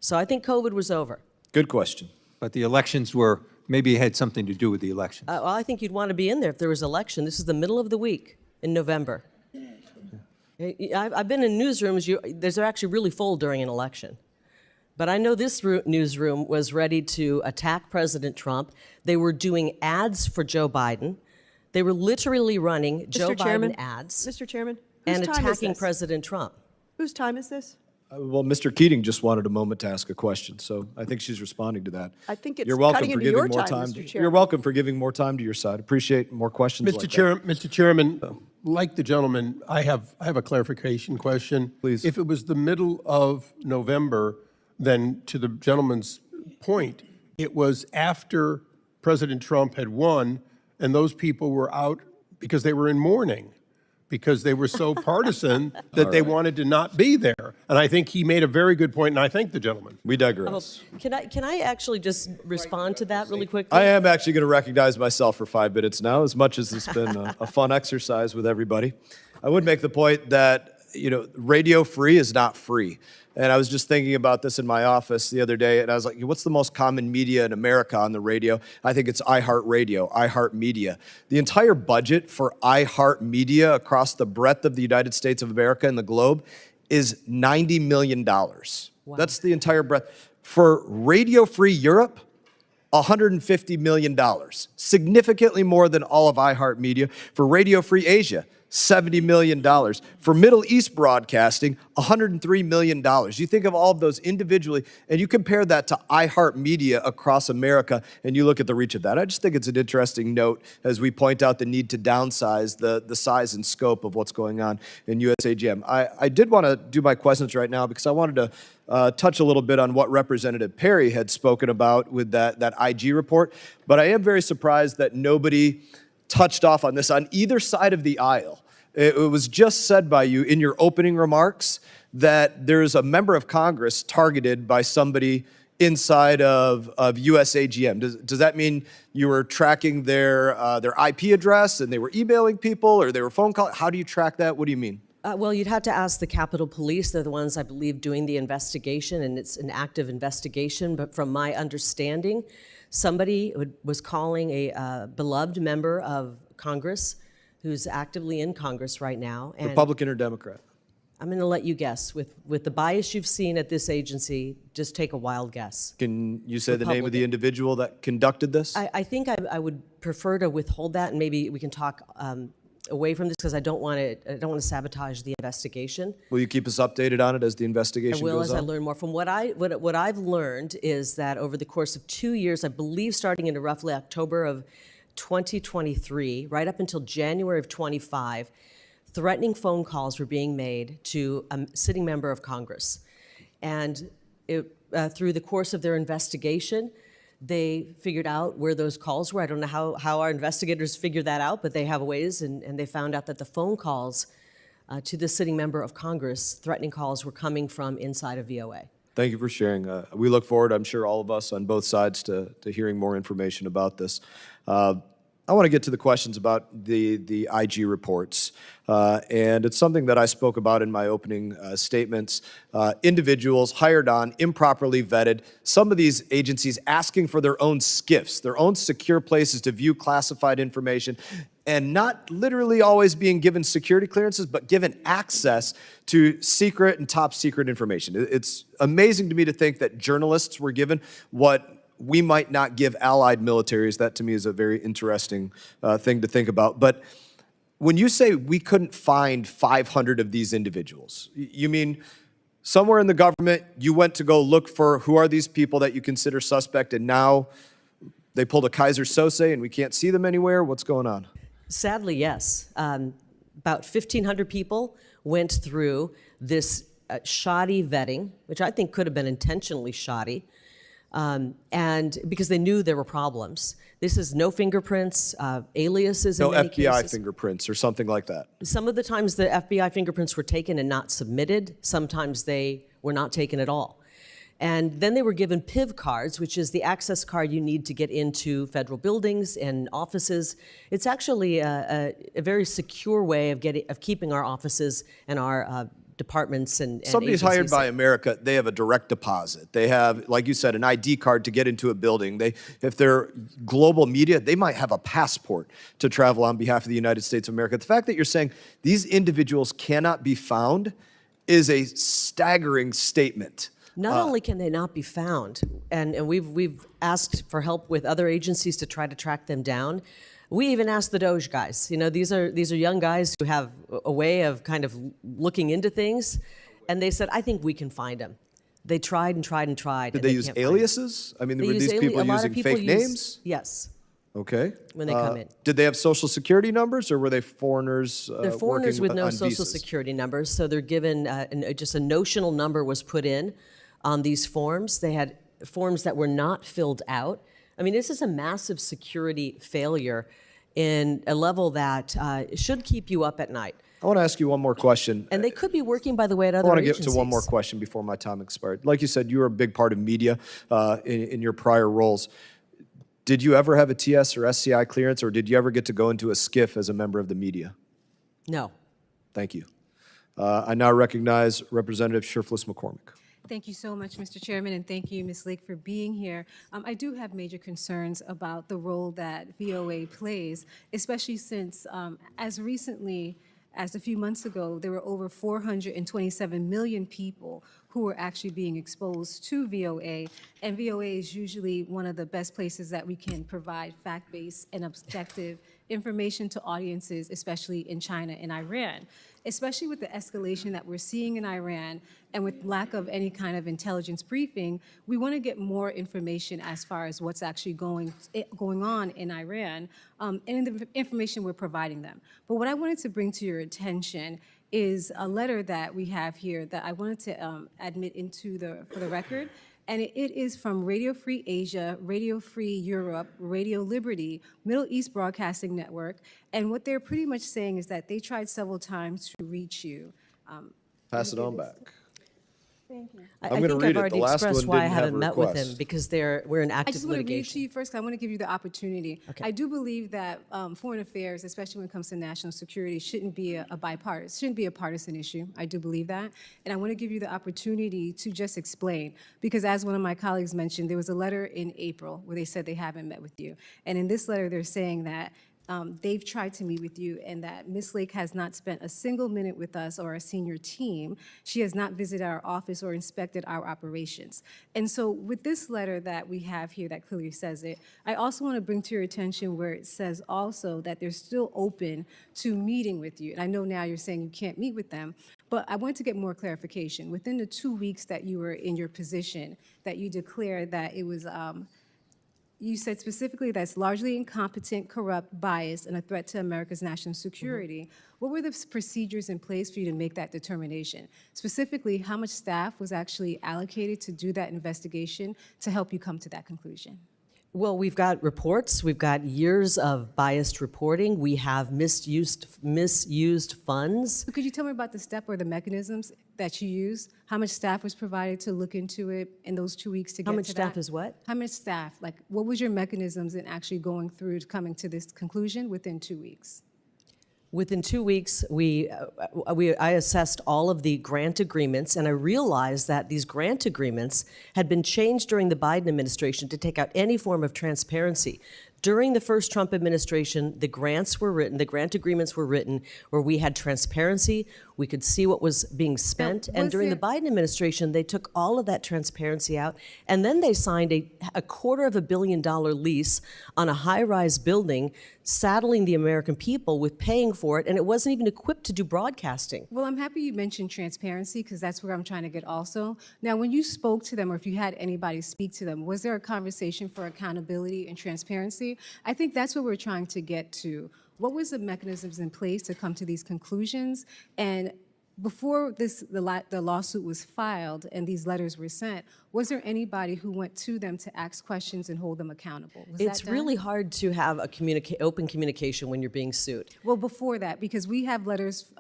So I think COVID was over. Good question. But the elections were, maybe it had something to do with the elections. Well, I think you'd want to be in there if there was election. This is the middle of the week in November. I've been in newsrooms, they're actually really full during an election. But I know this newsroom was ready to attack President Trump. They were doing ads for Joe Biden. They were literally running Joe Biden ads Mr. Chairman? and Whose time is attacking this? President Trump. Whose time is this? Well, Mr. Keating just wanted a moment to ask a question, so I think she's responding to that. I think it's You're welcome cutting for into giving your more time, time. Mr. You're Chairman. welcome for giving more time to your side. Appreciate more questions like that. Mr. Chairman, like the gentleman, I have a clarification question. Please. If it was the middle of November, then to the gentleman's point, it was after President Trump had won, and those people were out because they were in mourning, because they were so partisan that they wanted to not be there. And I think he made a very good point, and I thank the gentleman. We digress. Can I actually just respond to that really quickly? I am actually going to recognize myself for 5 minutes now, as much as it's been a fun exercise with everybody. I would make the point that, radio free is not free. And I was just thinking about this in my office the other day, and I was like, what's the most common media in America on the radio? I think it's iHeartRadio, iHeartMedia. The entire budget for iHeartMedia across the breadth of the United States of America and the globe is $90 million. Wow. That's the entire breadth. For Radio Free Europe, $150 million, significantly more than all of iHeartMedia. For Radio Free Asia, $70 million. For Middle East broadcasting, $103 million. You think of all of those individually, and you compare that to iHeartMedia across America, and you look at the reach of that. I just think it's an interesting note as we point out the need to downsize the size and scope of what's going on in USAGM. I did want to do my questions right now because I wanted to touch a little bit on what Representative Perry had spoken about with that IG report, but I am very surprised that nobody touched off on this on either side of the aisle. It was just said by you in your opening remarks that there's a member of Congress targeted by somebody inside of USAGM. Does that mean you were tracking their IP address and they were emailing people or they were phone calling? How do you track that? What do you mean? Well, you'd have to ask the Capitol Police. They're the ones, I believe, doing the investigation, and it's an active investigation. But from my understanding, somebody was calling a beloved member of Congress who's actively in Congress right now. And Republican or Democrat? I'm going to let you guess. With the bias you've seen at this agency, just take a wild guess. Can you say the name of Republican. the individual that conducted this? I think I would prefer to withhold that, and maybe we can talk away from this because I don't want to sabotage the investigation. Will you keep us updated on it as the I investigation will goes as I on? learn more. From what I've learned is that over the course of 2 years, I believe starting in roughly October of 2023, right up until January of 25, threatening phone calls were being made to a sitting member of Congress. And through the course of their investigation, they figured out where those calls were. I don't know how our investigators figured that out, but they have ways, and they found out that the phone calls to the sitting member of Congress, threatening calls, were coming from inside of VOA. Thank you for sharing. We look forward, I'm sure all of us on both sides, to hearing more information about this. I want to get to the questions about the IG reports, and it's something that I spoke about in my opening statements. Individuals hired on, improperly vetted, some of these agencies asking for their own SCIFs, their own secure places to view classified information, and not literally always being given security clearances, but given access to secret and top secret information. It's amazing to me to think that journalists were given what we might not give allied militaries. That to me is a very interesting thing to think about. But when you say we couldn't find 500 of these individuals, you mean somewhere in the government you went to go look for who are these people that you consider suspect, and now they pulled a Kaiser Sose and we can't see them anywhere? What's going on? Sadly, yes. About 1,500 people went through this shoddy vetting, which I think could have been intentionally shoddy, and because they knew there were problems. This is no fingerprints, aliases in No many FBI cases. fingerprints or something like that. Some of the times the FBI fingerprints were taken and not submitted. Sometimes they were not taken at all. And then they were given PIV cards, which is the access card you need to get into federal buildings and offices. It's actually a very secure way of keeping our offices and our departments and Somebody's hired agencies by safe. America, they have a direct deposit. They have, like you said, an ID card to get into a building. If they're global media, they might have a passport to travel on behalf of the United States of America. The fact that you're saying these individuals cannot be found is a staggering statement. Not only can they not be found, and we've asked for help with other agencies to try to track them down. We even asked the Doge guys. You know, these are young guys who have a way of kind of looking into things, and they said, "I think we can find them." They tried and tried and tried. Did and they use can't find them. aliases? I mean, They were use these people a lot of using people fake use- names? Yes. Okay. When they come in. Did they have social security numbers, or were they foreigners? They're foreigners working with no on social visas? security numbers, so they're given just a notional number was put in on these forms. They had forms that were not filled out. I mean, this is a massive security failure in a level that should keep you up at night. I want to ask you one more question. And they could be working, by the way, at I other want to agencies. get to one more question before my time expired. Like you said, you were a big part of media in your prior roles. Did you ever have a TS or SCI clearance, or did you ever get to go into a SCIF as a member of the media? No. Thank you. I now recognize Representative Scherflis McCormick. Thank you so much, Mr. Chairman, and thank you, Ms. Lake, for being here. I do have major concerns about the role that VOA plays, especially since as recently as a few months ago, there were over 427 million people who were actually being exposed to VOA, and VOA is usually one of the best places that we can provide fact-based and objective information to audiences, especially in China and Iran. Especially with the escalation that we're seeing in Iran and with lack of any kind of intelligence briefing, we want to get more information as far as what's actually going on in Iran and in the information we're providing them. But what I wanted to bring to your attention is a letter that we have here that I wanted to admit into for the record. And it is from Radio Free Asia, Radio Free Europe, Radio Liberty, Middle East Broadcasting Network. And what they're pretty much saying is that they tried several times to reach you. Pass it on back. Thank you. I I'm gonna think read I've it. already The last expressed one why I didn't have haven't a met with request. him, because we're in I active just want to read it to litigation. you first, because I want to give you the opportunity. Okay. I do believe that foreign affairs, especially when it comes to national security, shouldn't be a bipartisan, shouldn't be a partisan issue. I do believe that. And I want to give you the opportunity to just explain, because as one of my colleagues mentioned, there was a letter in April where they said they haven't met with you. And in this letter, they're saying that they've tried to meet with you and that Ms. Lake has not spent a single minute with us or our senior team. She has not visited our office or inspected our operations. And so with this letter that we have here that clearly says it, I also want to bring to your attention where it says also that they're still open to meeting with you. And I know now you're saying you can't meet with them, but I want to get more clarification. Within the 2 weeks that you were in your position, that you declared that it was, you said specifically that's largely incompetent, corrupt, biased, and a threat to America's national security. What were the procedures in place for you to make that determination? Specifically, how much staff was actually allocated to do that investigation to help you come to that conclusion? Well, we've got reports, we've got years of biased reporting, we have misused funds. So could you tell me about the step or the mechanisms that you used? How much staff was provided to look into it in those 2 weeks to get to that? How much staff is what? How much staff? Like, what was your mechanisms in actually going through to coming to this conclusion within 2 weeks? Within 2 weeks, I assessed all of the grant agreements, and I realized that these grant agreements had been changed during the Biden administration to take out any form of transparency. During the first Trump administration, the grant agreements were written where we had transparency, we could see what was being spent, and during the Biden administration, they took all of that transparency out, and then they signed a $250 million lease on a high-rise building, saddling the American people with paying for it, and it wasn't even equipped to do broadcasting. Well, I'm happy you mentioned transparency because that's where I'm trying to get also. Now, when you spoke to them or if you had anybody speak to them, was there a conversation for accountability and transparency? I think that's what we're trying to get to. What was the mechanisms in place to come to these conclusions? And before the lawsuit was filed and these letters were sent, was there anybody who went to them to ask questions and hold them accountable? Was It's that done? really hard to have a open communication when you're being sued. Well, before that, because we have letters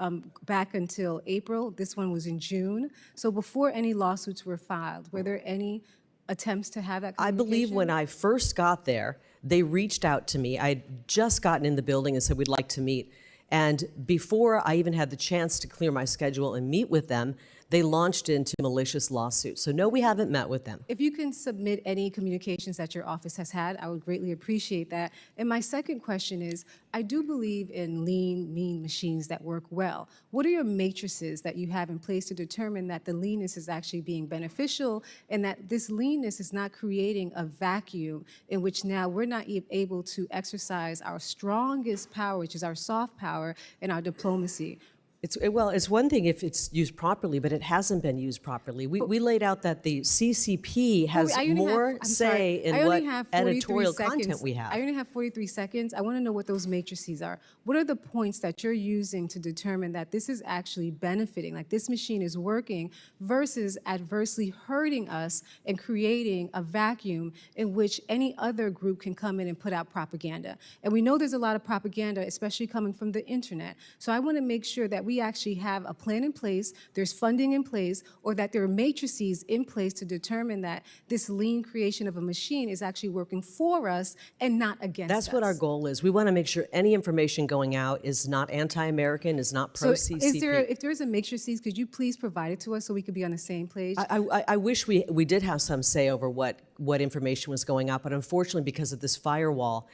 back until April. This one was in June. So before any lawsuits were filed, were there any attempts to have that I communication? believe when I first got there, they reached out to me. I'd just gotten in the building and said, we'd like to meet. And before I even had the chance to clear my schedule and meet with them, they launched into malicious lawsuits. So no, we haven't met with them. If you can submit any communications that your office has had, I would greatly appreciate that. And my second question is, I do believe in lean, mean machines that work well. What are your matrices that you have in place to determine that the leanness is actually being beneficial and that this leanness is not creating a vacuum in which now we're not able to exercise our strongest power, which is our soft power and our diplomacy? It's one thing if it's used properly, but it hasn't been used properly. We laid out that the CCP has more say in what editorial content we have. I only have 43 seconds. I want to know what those matrices are. What are the points that you're using to determine that this is actually benefiting, like this machine is working, versus adversely hurting us and creating a vacuum in which any other group can come in and put out propaganda? And we know there's a lot of propaganda, especially coming from the internet. So I want to make sure that we actually have a plan in place, there's funding in place, or that there are matrices in place to determine that this lean creation of a machine is actually working for us and not against us. That's what our goal is. We want to make sure any information going out is not anti-American, is not pro-CCP. So if there's a matrices, could you please provide it to us so we could be on the same page? I wish we did have some say over what information was going out, but unfortunately because of this firewall,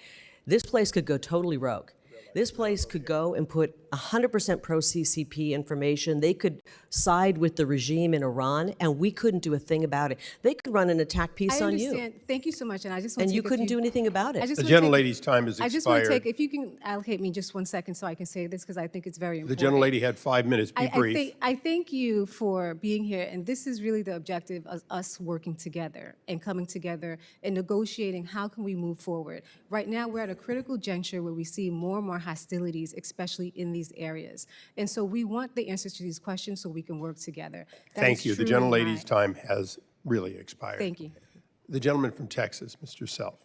this place could go totally rogue. This place could go and put 100% pro-CCP information. They could side with the regime in Iran, and we couldn't do a thing about it. They could run an attack piece on you. I understand. Thank you so much, and I just want to And you couldn't do anything about it. The gentlelady's time has expired. I just want to take, if you can allocate me just 1 second so I can say this, because I think it's very important. The gentlelady had 5 minutes. Be brief. I thank you for being here, and this is really the objective of us working together and coming together and negotiating how can we move forward. Right now, we're at a critical juncture where we see more and more hostilities, especially in these areas. And so we want the answers to these questions so we can work together. Thank you. The gentlelady's time has really expired. Thank you. The gentleman from Texas, Mr. Self.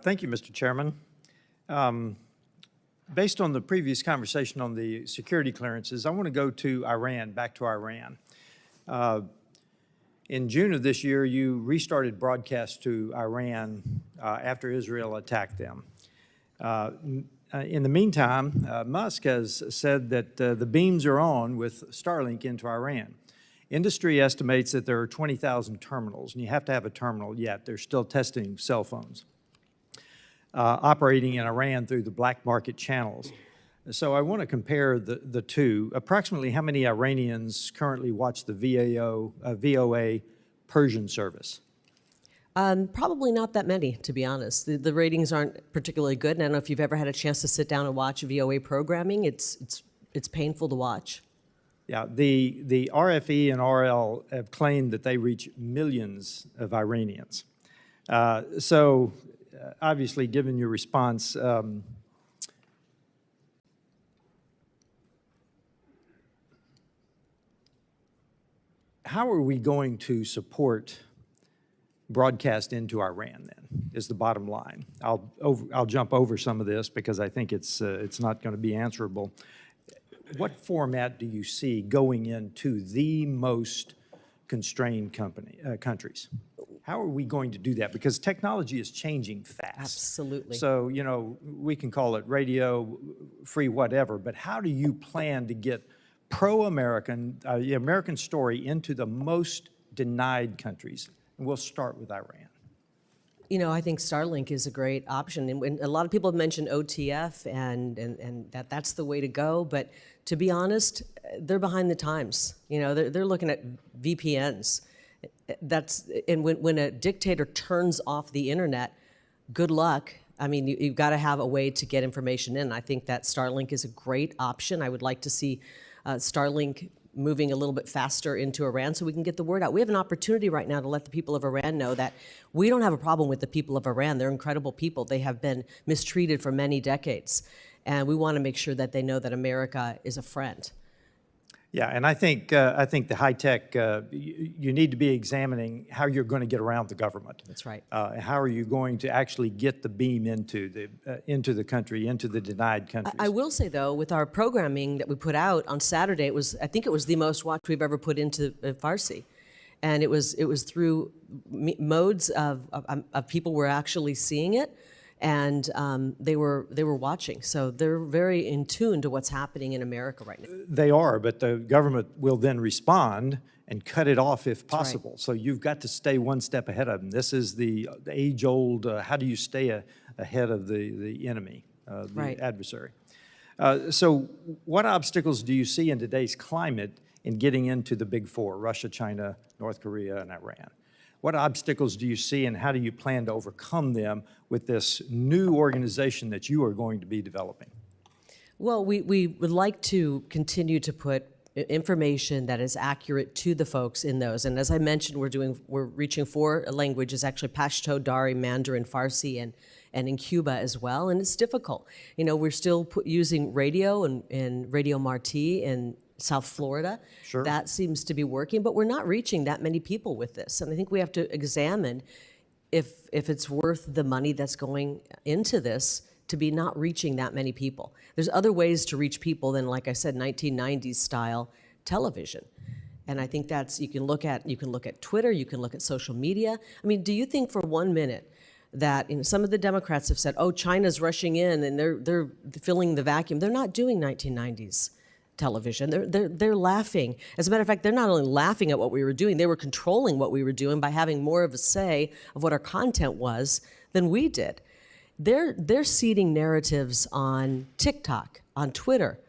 Thank you, Mr. Chairman. Based on the previous conversation on the security clearances, I want to go to Iran, back to Iran. In June of this year, you restarted broadcasts to Iran after Israel attacked them. In the meantime, Musk has said that the beams are on with Starlink into Iran. Industry estimates that there are 20,000 terminals, and you have to have a terminal yet. They're still testing cell phones. operating in Iran through the black market channels. So I want to compare the two. Approximately how many Iranians currently watch the VOA Persian service? Probably not that many, to be honest. The ratings aren't particularly good, and I don't know if you've ever had a chance to sit down and watch VOA programming. It's painful to watch. Yeah, the RFE and RL have claimed that they reach millions of Iranians. So obviously, given your response, how are we going to support broadcast into Iran then, is the bottom line. I'll jump over some of this because I think it's not going to be answerable. What format do you see going into the most constrained countries? How are we going to do that? Because technology is changing fast. Absolutely. So, you know, we can call it radio, free, whatever, but how do you plan to get pro-American, the American story into the most denied countries? And we'll start with Iran. You know, I think Starlink is a great option. And when a lot of people have mentioned OTF and that's the way to go. But to be honest, they're behind the times. You know, they're looking at VPNs. And when a dictator turns off the internet, good luck. I mean, you've got to have a way to get information in. I think that Starlink is a great option. I would like to see Starlink moving a little bit faster into Iran so we can get the word out. We have an opportunity right now to let the people of Iran know that we don't have a problem with the people of Iran. They're incredible people. They have been mistreated for many decades. And we want to make sure that they know that America is a friend. Yeah, and I think the high tech, you need to be examining how you're going to get around the government. That's right. How are you going to actually get the beam into the country, into the denied countries? I will say though, with our programming that we put out on Saturday, I think it was the most watched we've ever put into Farsi, and it was through modes of people were actually seeing it. And they were watching, so they're very in tune to what's happening in America right now. They are, but the government will then respond and cut it off if possible. right. So you've got to stay one step ahead of them. This is the age-old, how do you stay ahead of the enemy, the Right. adversary? So what obstacles do you see in today's climate in getting into the big four, Russia, China, North Korea, and Iran? What obstacles do you see, and how do you plan to overcome them with this new organization that you are going to be developing? Well, we would like to continue to put information that is accurate to the folks in those. And as I mentioned, we're reaching 4 languages, actually Pashto, Dari, Mandarin, Farsi, and in Cuba as well. And it's difficult. You know, we're still using radio and Radio Marti in South Florida. Sure. That seems to be working, but we're not reaching that many people with this. And I think we have to examine if it's worth the money that's going into this to be not reaching that many people. There's other ways to reach people than, like I said, 1990s style television. And I think you can look at Twitter, you can look at social media. I mean, do you think for 1 minute that some of the Democrats have said, oh, China's rushing in and they're filling the vacuum? They're not doing 1990s television. They're laughing. As a matter of fact, they're not only laughing at what we were doing, they were controlling what we were doing by having more of a say of what our content was than we did. They're seeding narratives on TikTok, on Twitter.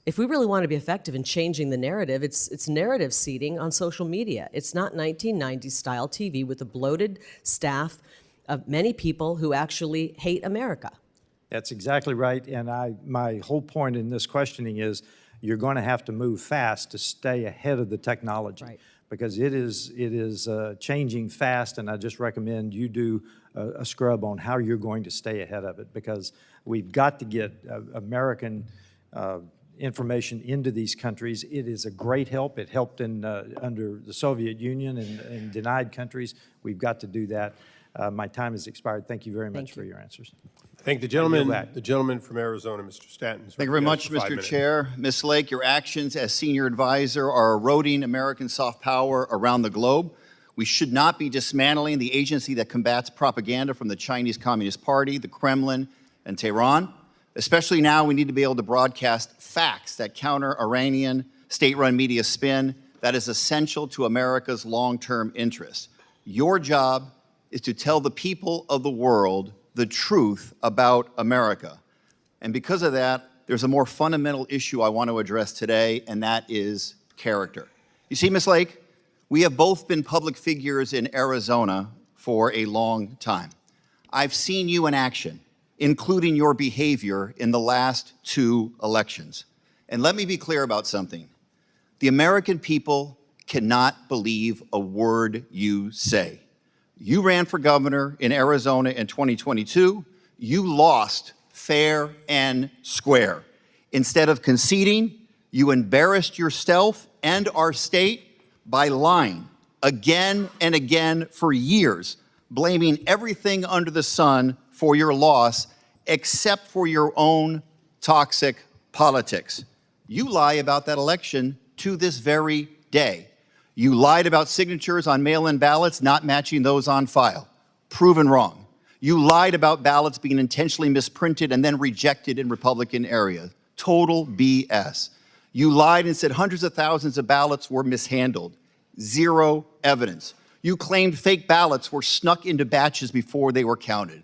If we really want to be effective in changing the narrative, it's narrative seeding on social media. It's not 1990s style TV with a bloated staff of many people who actually hate America. That's exactly right. And my whole point in this questioning is you're going to have to move fast to stay ahead of the technology. Right. Because it is changing fast, and I just recommend you do a scrub on how you're going to stay ahead of it, because we've got to get American information into these countries. It is a great help. It helped under the Soviet Union and denied countries. We've got to do that. My time has expired. Thank you very much for your answers. Thank the gentleman from Arizona, Mr. Stanton. Thank you very much, Mr. Chair. Ms. Lake, your actions as senior advisor are eroding American soft power around the globe. We should not be dismantling the agency that combats propaganda from the Chinese Communist Party, the Kremlin, and Tehran. Especially now, we need to be able to broadcast facts that counter Iranian state-run media spin that is essential to America's long-term interests. Your job is to tell the people of the world the truth about America. And because of that, there's a more fundamental issue I want to address today, and that is character. You see, Ms. Lake, we have both been public figures in Arizona for a long time. I've seen you in action, including your behavior in the last 2 elections. And let me be clear about something. The American people cannot believe a word you say. You ran for governor in Arizona in 2022. You lost fair and square. Instead of conceding, you embarrassed yourself and our state by lying again and again for years, blaming everything under the sun for your loss except for your own toxic politics. You lie about that election to this very day. You lied about signatures on mail-in ballots not matching those on file. Proven wrong. You lied about ballots being intentionally misprinted and then rejected in Republican areas. Total BS. You lied and said hundreds of thousands of ballots were mishandled. Zero evidence. You claimed fake ballots were snuck into batches before they were counted.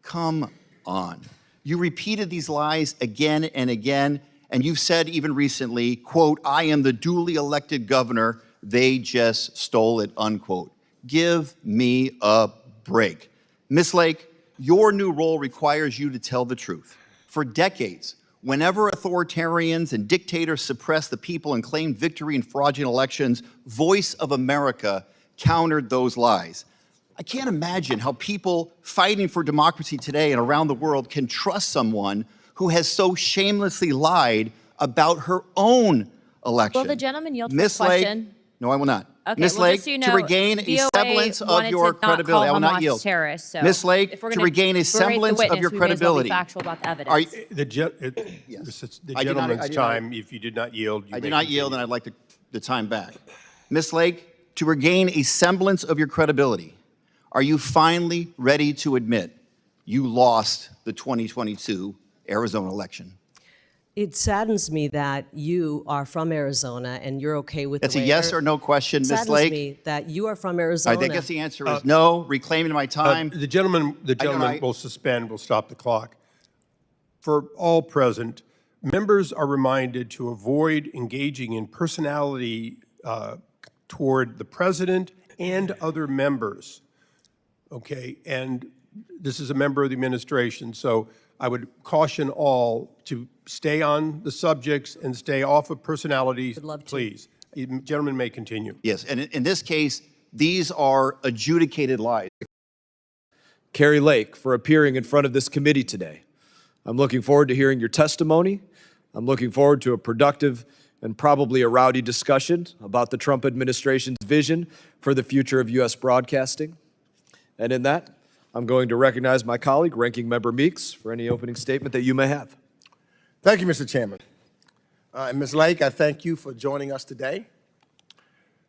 Come on. You repeated these lies again and again, and you've said even recently, quote, "I am the duly elected governor. They just stole it," unquote. Give me a break. Ms. Lake, your new role requires you to tell the truth. For decades, whenever authoritarians and dictators suppressed the people and claimed victory in fraudulent elections, Voice of America countered those lies. I can't imagine how people fighting for democracy today and around the world can trust someone who has so shamelessly lied about her own election. Will the gentleman yield for a Ms. Lake, question? no, I will not. Okay, Ms. well, Lake, just so you know, to regain a VOA semblance of wanted your to not credibility, call I will not Hamas yield. terrorists, so Ms. Lake, if we're to gonna regain a berate the semblance of witness, your we may as well be credibility. factual about the Are evidence. you, The I do not- gentleman's I do not- time, if you did not yield, you I may do not yield, continue. and I'd like the time back. Ms. Lake, to regain a semblance of your credibility, are you finally ready to admit you lost the 2022 Arizona election? It saddens me that you are from Arizona and you're okay with That's the a way yes or no question, It Ms. saddens Lake. me that you are from Arizona. I guess the answer is no, reclaiming my time. The gentleman will suspend, will stop the clock. For all present, members are reminded to avoid engaging in personality toward the president and other members. Okay, and this is a member of the administration, so I would caution all to stay on the subjects and stay off of personalities, Would love to. please. Gentleman may continue. Yes, and in this case, these are adjudicated lies. Kari Lake, for appearing in front of this committee today. I'm looking forward to hearing your testimony. I'm looking forward to a productive and probably a rowdy discussion about the Trump administration's vision for the future of U.S. broadcasting. And in that, I'm going to recognize my colleague, Ranking Member Meeks, for any opening statement that you may have. Thank you, Mr. Chairman. And Ms. Lake, I thank you for joining us today.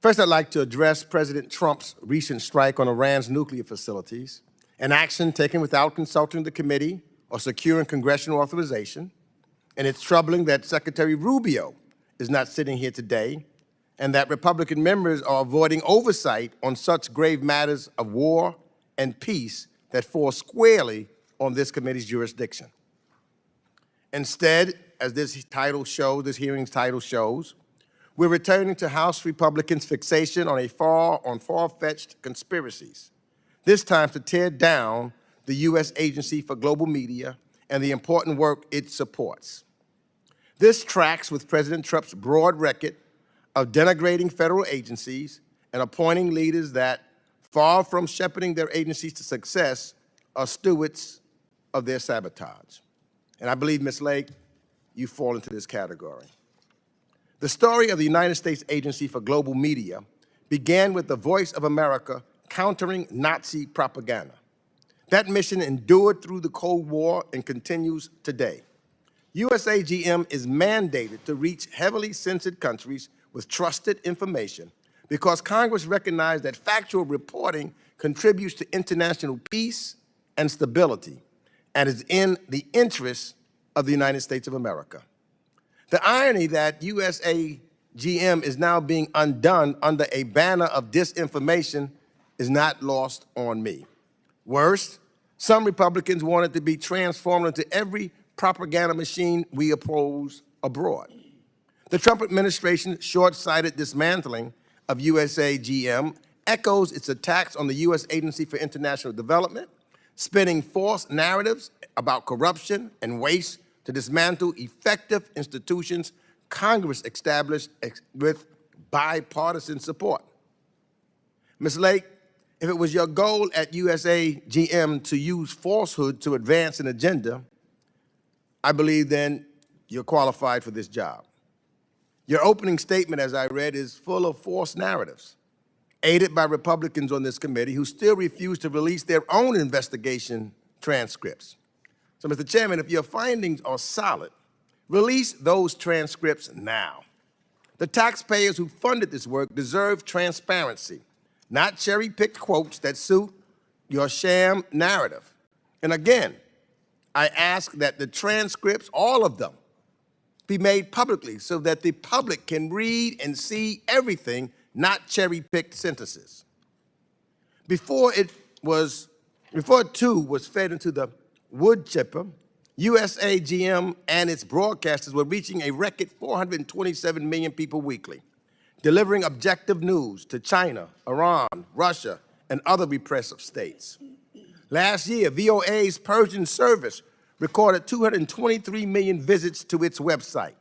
First, I'd like to address President Trump's recent strike on Iran's nuclear facilities, an action taken without consulting the committee or securing congressional authorization. And it's troubling that Secretary Rubio is not sitting here today and that Republican members are avoiding oversight on such grave matters of war and peace that fall squarely on this committee's jurisdiction. Instead, as this hearing's title shows, we're returning to House Republicans' fixation on far-fetched conspiracies, this time to tear down the U.S. Agency for Global Media and the important work it supports. This tracks with President Trump's broad record of denigrating federal agencies and appointing leaders that, far from shepherding their agencies to success, are stewards of their sabotage. And I believe, Ms. Lake, you fall into this category. The story of the United States Agency for Global Media began with the Voice of America countering Nazi propaganda. That mission endured through the Cold War and continues today. USAGM is mandated to reach heavily censored countries with trusted information because Congress recognized that factual reporting contributes to international peace and stability and is in the interest of the United States of America. The irony that USAGM is now being undone under a banner of disinformation is not lost on me. Worse, Some Republicans want it to be transformed into every propaganda machine we oppose abroad. The Trump administration's short-sighted dismantling of USAGM echoes its attacks on the U.S. Agency for International Development, spinning false narratives about corruption and waste to dismantle effective institutions Congress established with bipartisan support. Ms. Lake, if it was your goal at USAGM to use falsehood to advance an agenda, I believe then you're qualified for this job. Your opening statement, as I read, is full of false narratives, aided by Republicans on this committee who still refuse to release their own investigation transcripts. So, Mr. Chairman, if your findings are solid, release those transcripts now. The taxpayers who funded this work deserve transparency, not cherry-picked quotes that suit your sham narrative. And again, I ask that the transcripts, all of them, be made publicly so that the public can read and see everything, not cherry-picked sentences. Before it too was fed into the wood chipper, USAGM and its broadcasters were reaching a record 427 million people weekly, delivering objective news to China, Iran, Russia, and other repressive states. Last year, VOA's Persian service recorded 223 million visits to its website,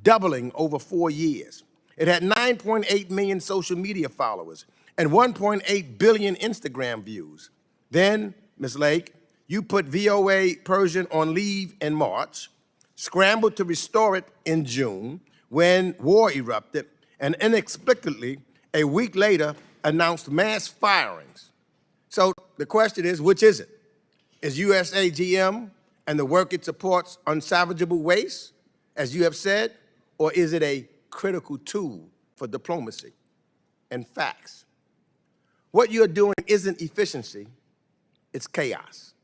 doubling over 4 years. It had 9.8 million social media followers and 1.8 billion Instagram views. Then, Ms. Lake, you put VOA Persian on leave in March, scrambled to restore it in June when war erupted, and inexplicably, a week later, announced mass firings. So the question is, which is it? Is USAGM and the work it supports unsalvageable waste, as you have said, or is it a critical tool for diplomacy and facts? What you're doing isn't efficiency, it's chaos.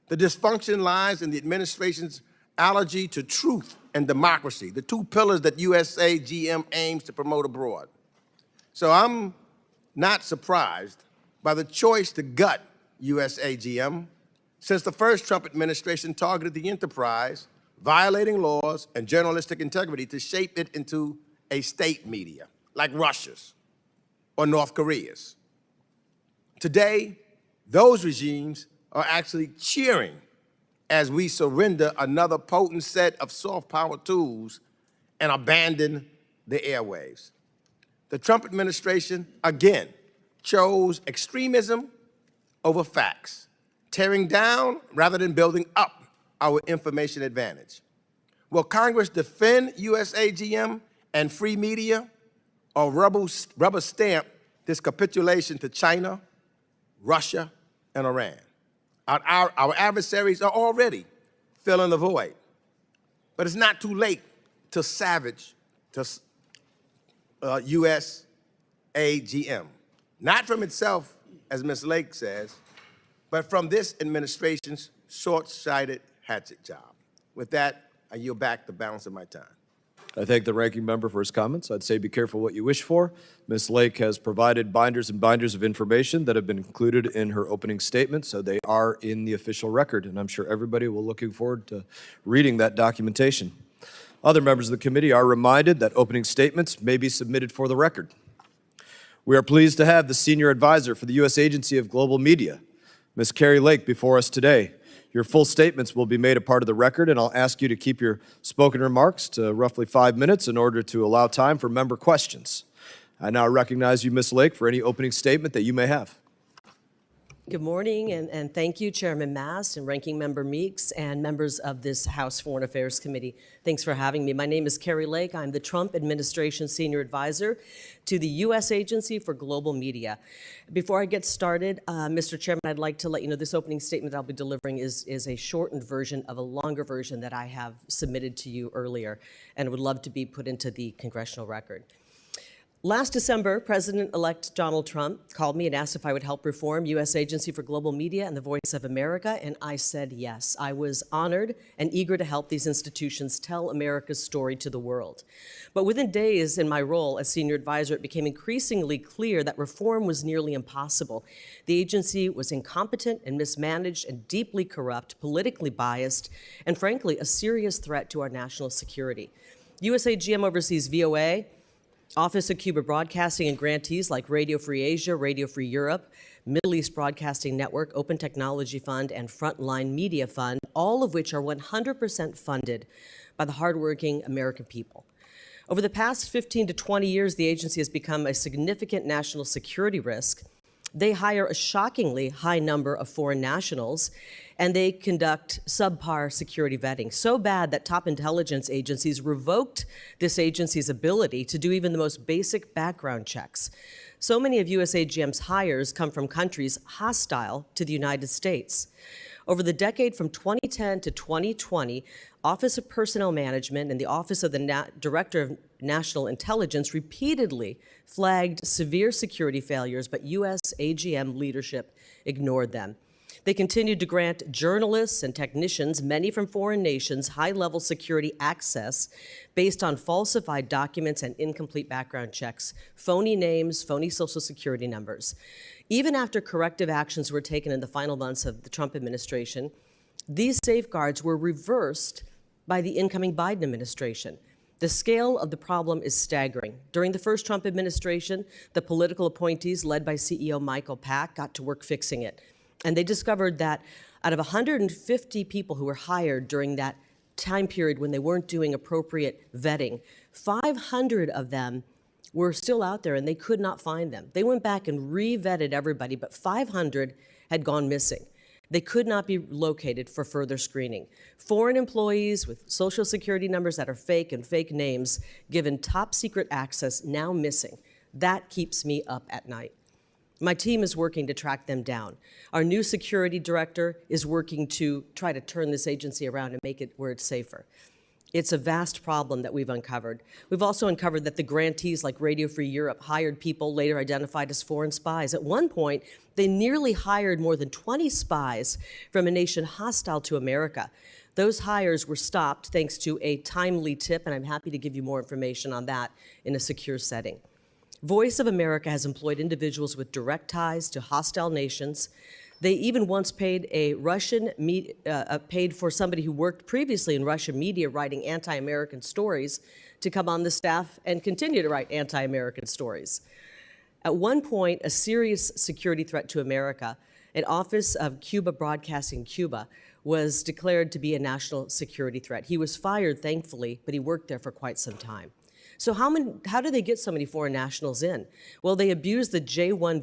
The dysfunction lies in the administration's allergy to truth and democracy, the two pillars that USAGM aims to promote abroad. So I'm not surprised by the choice to gut USAGM, since the first Trump administration targeted the enterprise, violating laws and journalistic integrity to shape it into a state media, like Russia's or North Korea's. Today, those regimes are actually cheering as we surrender another potent set of soft power tools and abandon the airwaves. The Trump administration, again, chose extremism over facts, tearing down rather than building up our information advantage. Will Congress defend USAGM and free media, or rubber stamp this capitulation to China, Russia, and Iran? Our adversaries are already filling the void. But it's not too late to savage USAGM. Not from itself, as Ms. Lake says, but from this administration's short-sighted hatchet job. With that, I yield back the balance of my time. I thank the ranking member for his comments. I'd say be careful what you wish for. Ms. Lake has provided binders and binders of information that have been included in her opening statement, so they are in the official record, and I'm sure everybody will looking forward to reading that documentation. Other members of the committee are reminded that opening statements may be submitted for the record. We are pleased to have the Senior Advisor for the U.S. Agency of Global Media, Ms. Kari Lake, before us today. Your full statements will be made a part of the record, and I'll ask you to keep your spoken remarks to roughly 5 minutes in order to allow time for member questions. I now recognize you, Ms. Lake, for any opening statement that you may have. Good morning, and thank you, Chairman Mast and Ranking Member Meeks and members of this House Foreign Affairs Committee. Thanks for having me. My name is Kari Lake. I'm the Trump Administration Senior Advisor to the U.S. Agency for Global Media. Before I get started, Mr. Chairman, I'd like to let you know this opening statement I'll be delivering is a shortened version of a longer version that I have submitted to you earlier and would love to be put into the congressional record. Last December, President-elect Donald Trump called me and asked if I would help reform U.S. Agency for Global Media and the Voice of America, and I said yes. I was honored and eager to help these institutions tell America's story to the world. But within days in my role as senior advisor, it became increasingly clear that reform was nearly impossible. The agency was incompetent and mismanaged and deeply corrupt, politically biased, and frankly, a serious threat to our national security. USAGM oversees VOA, Office of Cuba Broadcasting, and grantees like Radio Free Asia, Radio Free Europe, Middle East Broadcasting Network, Open Technology Fund, and Frontline Media Fund, all of which are 100% funded by the hardworking American people. Over the past 15 to 20 years, the agency has become a significant national security risk. They hire a shockingly high number of foreign nationals, and they conduct subpar security vetting, so bad that top intelligence agencies revoked this agency's ability to do even the most basic background checks. So many of USAGM's hires come from countries hostile to the United States. Over the decade from 2010 to 2020, Office of Personnel Management and the Office of the Director of National Intelligence repeatedly flagged severe security failures, but USAGM leadership ignored them. They continued to grant journalists and technicians, many from foreign nations, high-level security access based on falsified documents and incomplete background checks, phony names, phony social security numbers. Even after corrective actions were taken in the final months of the Trump administration, these safeguards were reversed by the incoming Biden administration. The scale of the problem is staggering. During the first Trump administration, the political appointees led by CEO Michael Pack got to work fixing it. And they discovered that out of 150 people who were hired during that time period when they weren't doing appropriate vetting, 500 of them were still out there and they could not find them. They went back and re-vetted everybody, but 500 had gone missing. They could not be located for further screening. Foreign employees with social security numbers that are fake and fake names given top secret access now missing. That keeps me up at night. My team is working to track them down. Our new security director is working to try to turn this agency around and make it where it's safer. It's a vast problem that we've uncovered. We've also uncovered that the grantees like Radio Free Europe hired people later identified as foreign spies. At one point, they nearly hired more than 20 spies from a nation hostile to America. Those hires were stopped thanks to a timely tip, and I'm happy to give you more information on that in a secure setting. Voice of America has employed individuals with direct ties to hostile nations. They even once paid paid for somebody who worked previously in Russian media writing anti-American stories to come on the staff and continue to write anti-American stories. At one point, a serious security threat to America, an Office of Cuba Broadcasting Cuba was declared to be a national security threat. He was fired, thankfully, but he worked there for quite some time. So how do they get so many foreign nationals in? Well, they abuse the J-1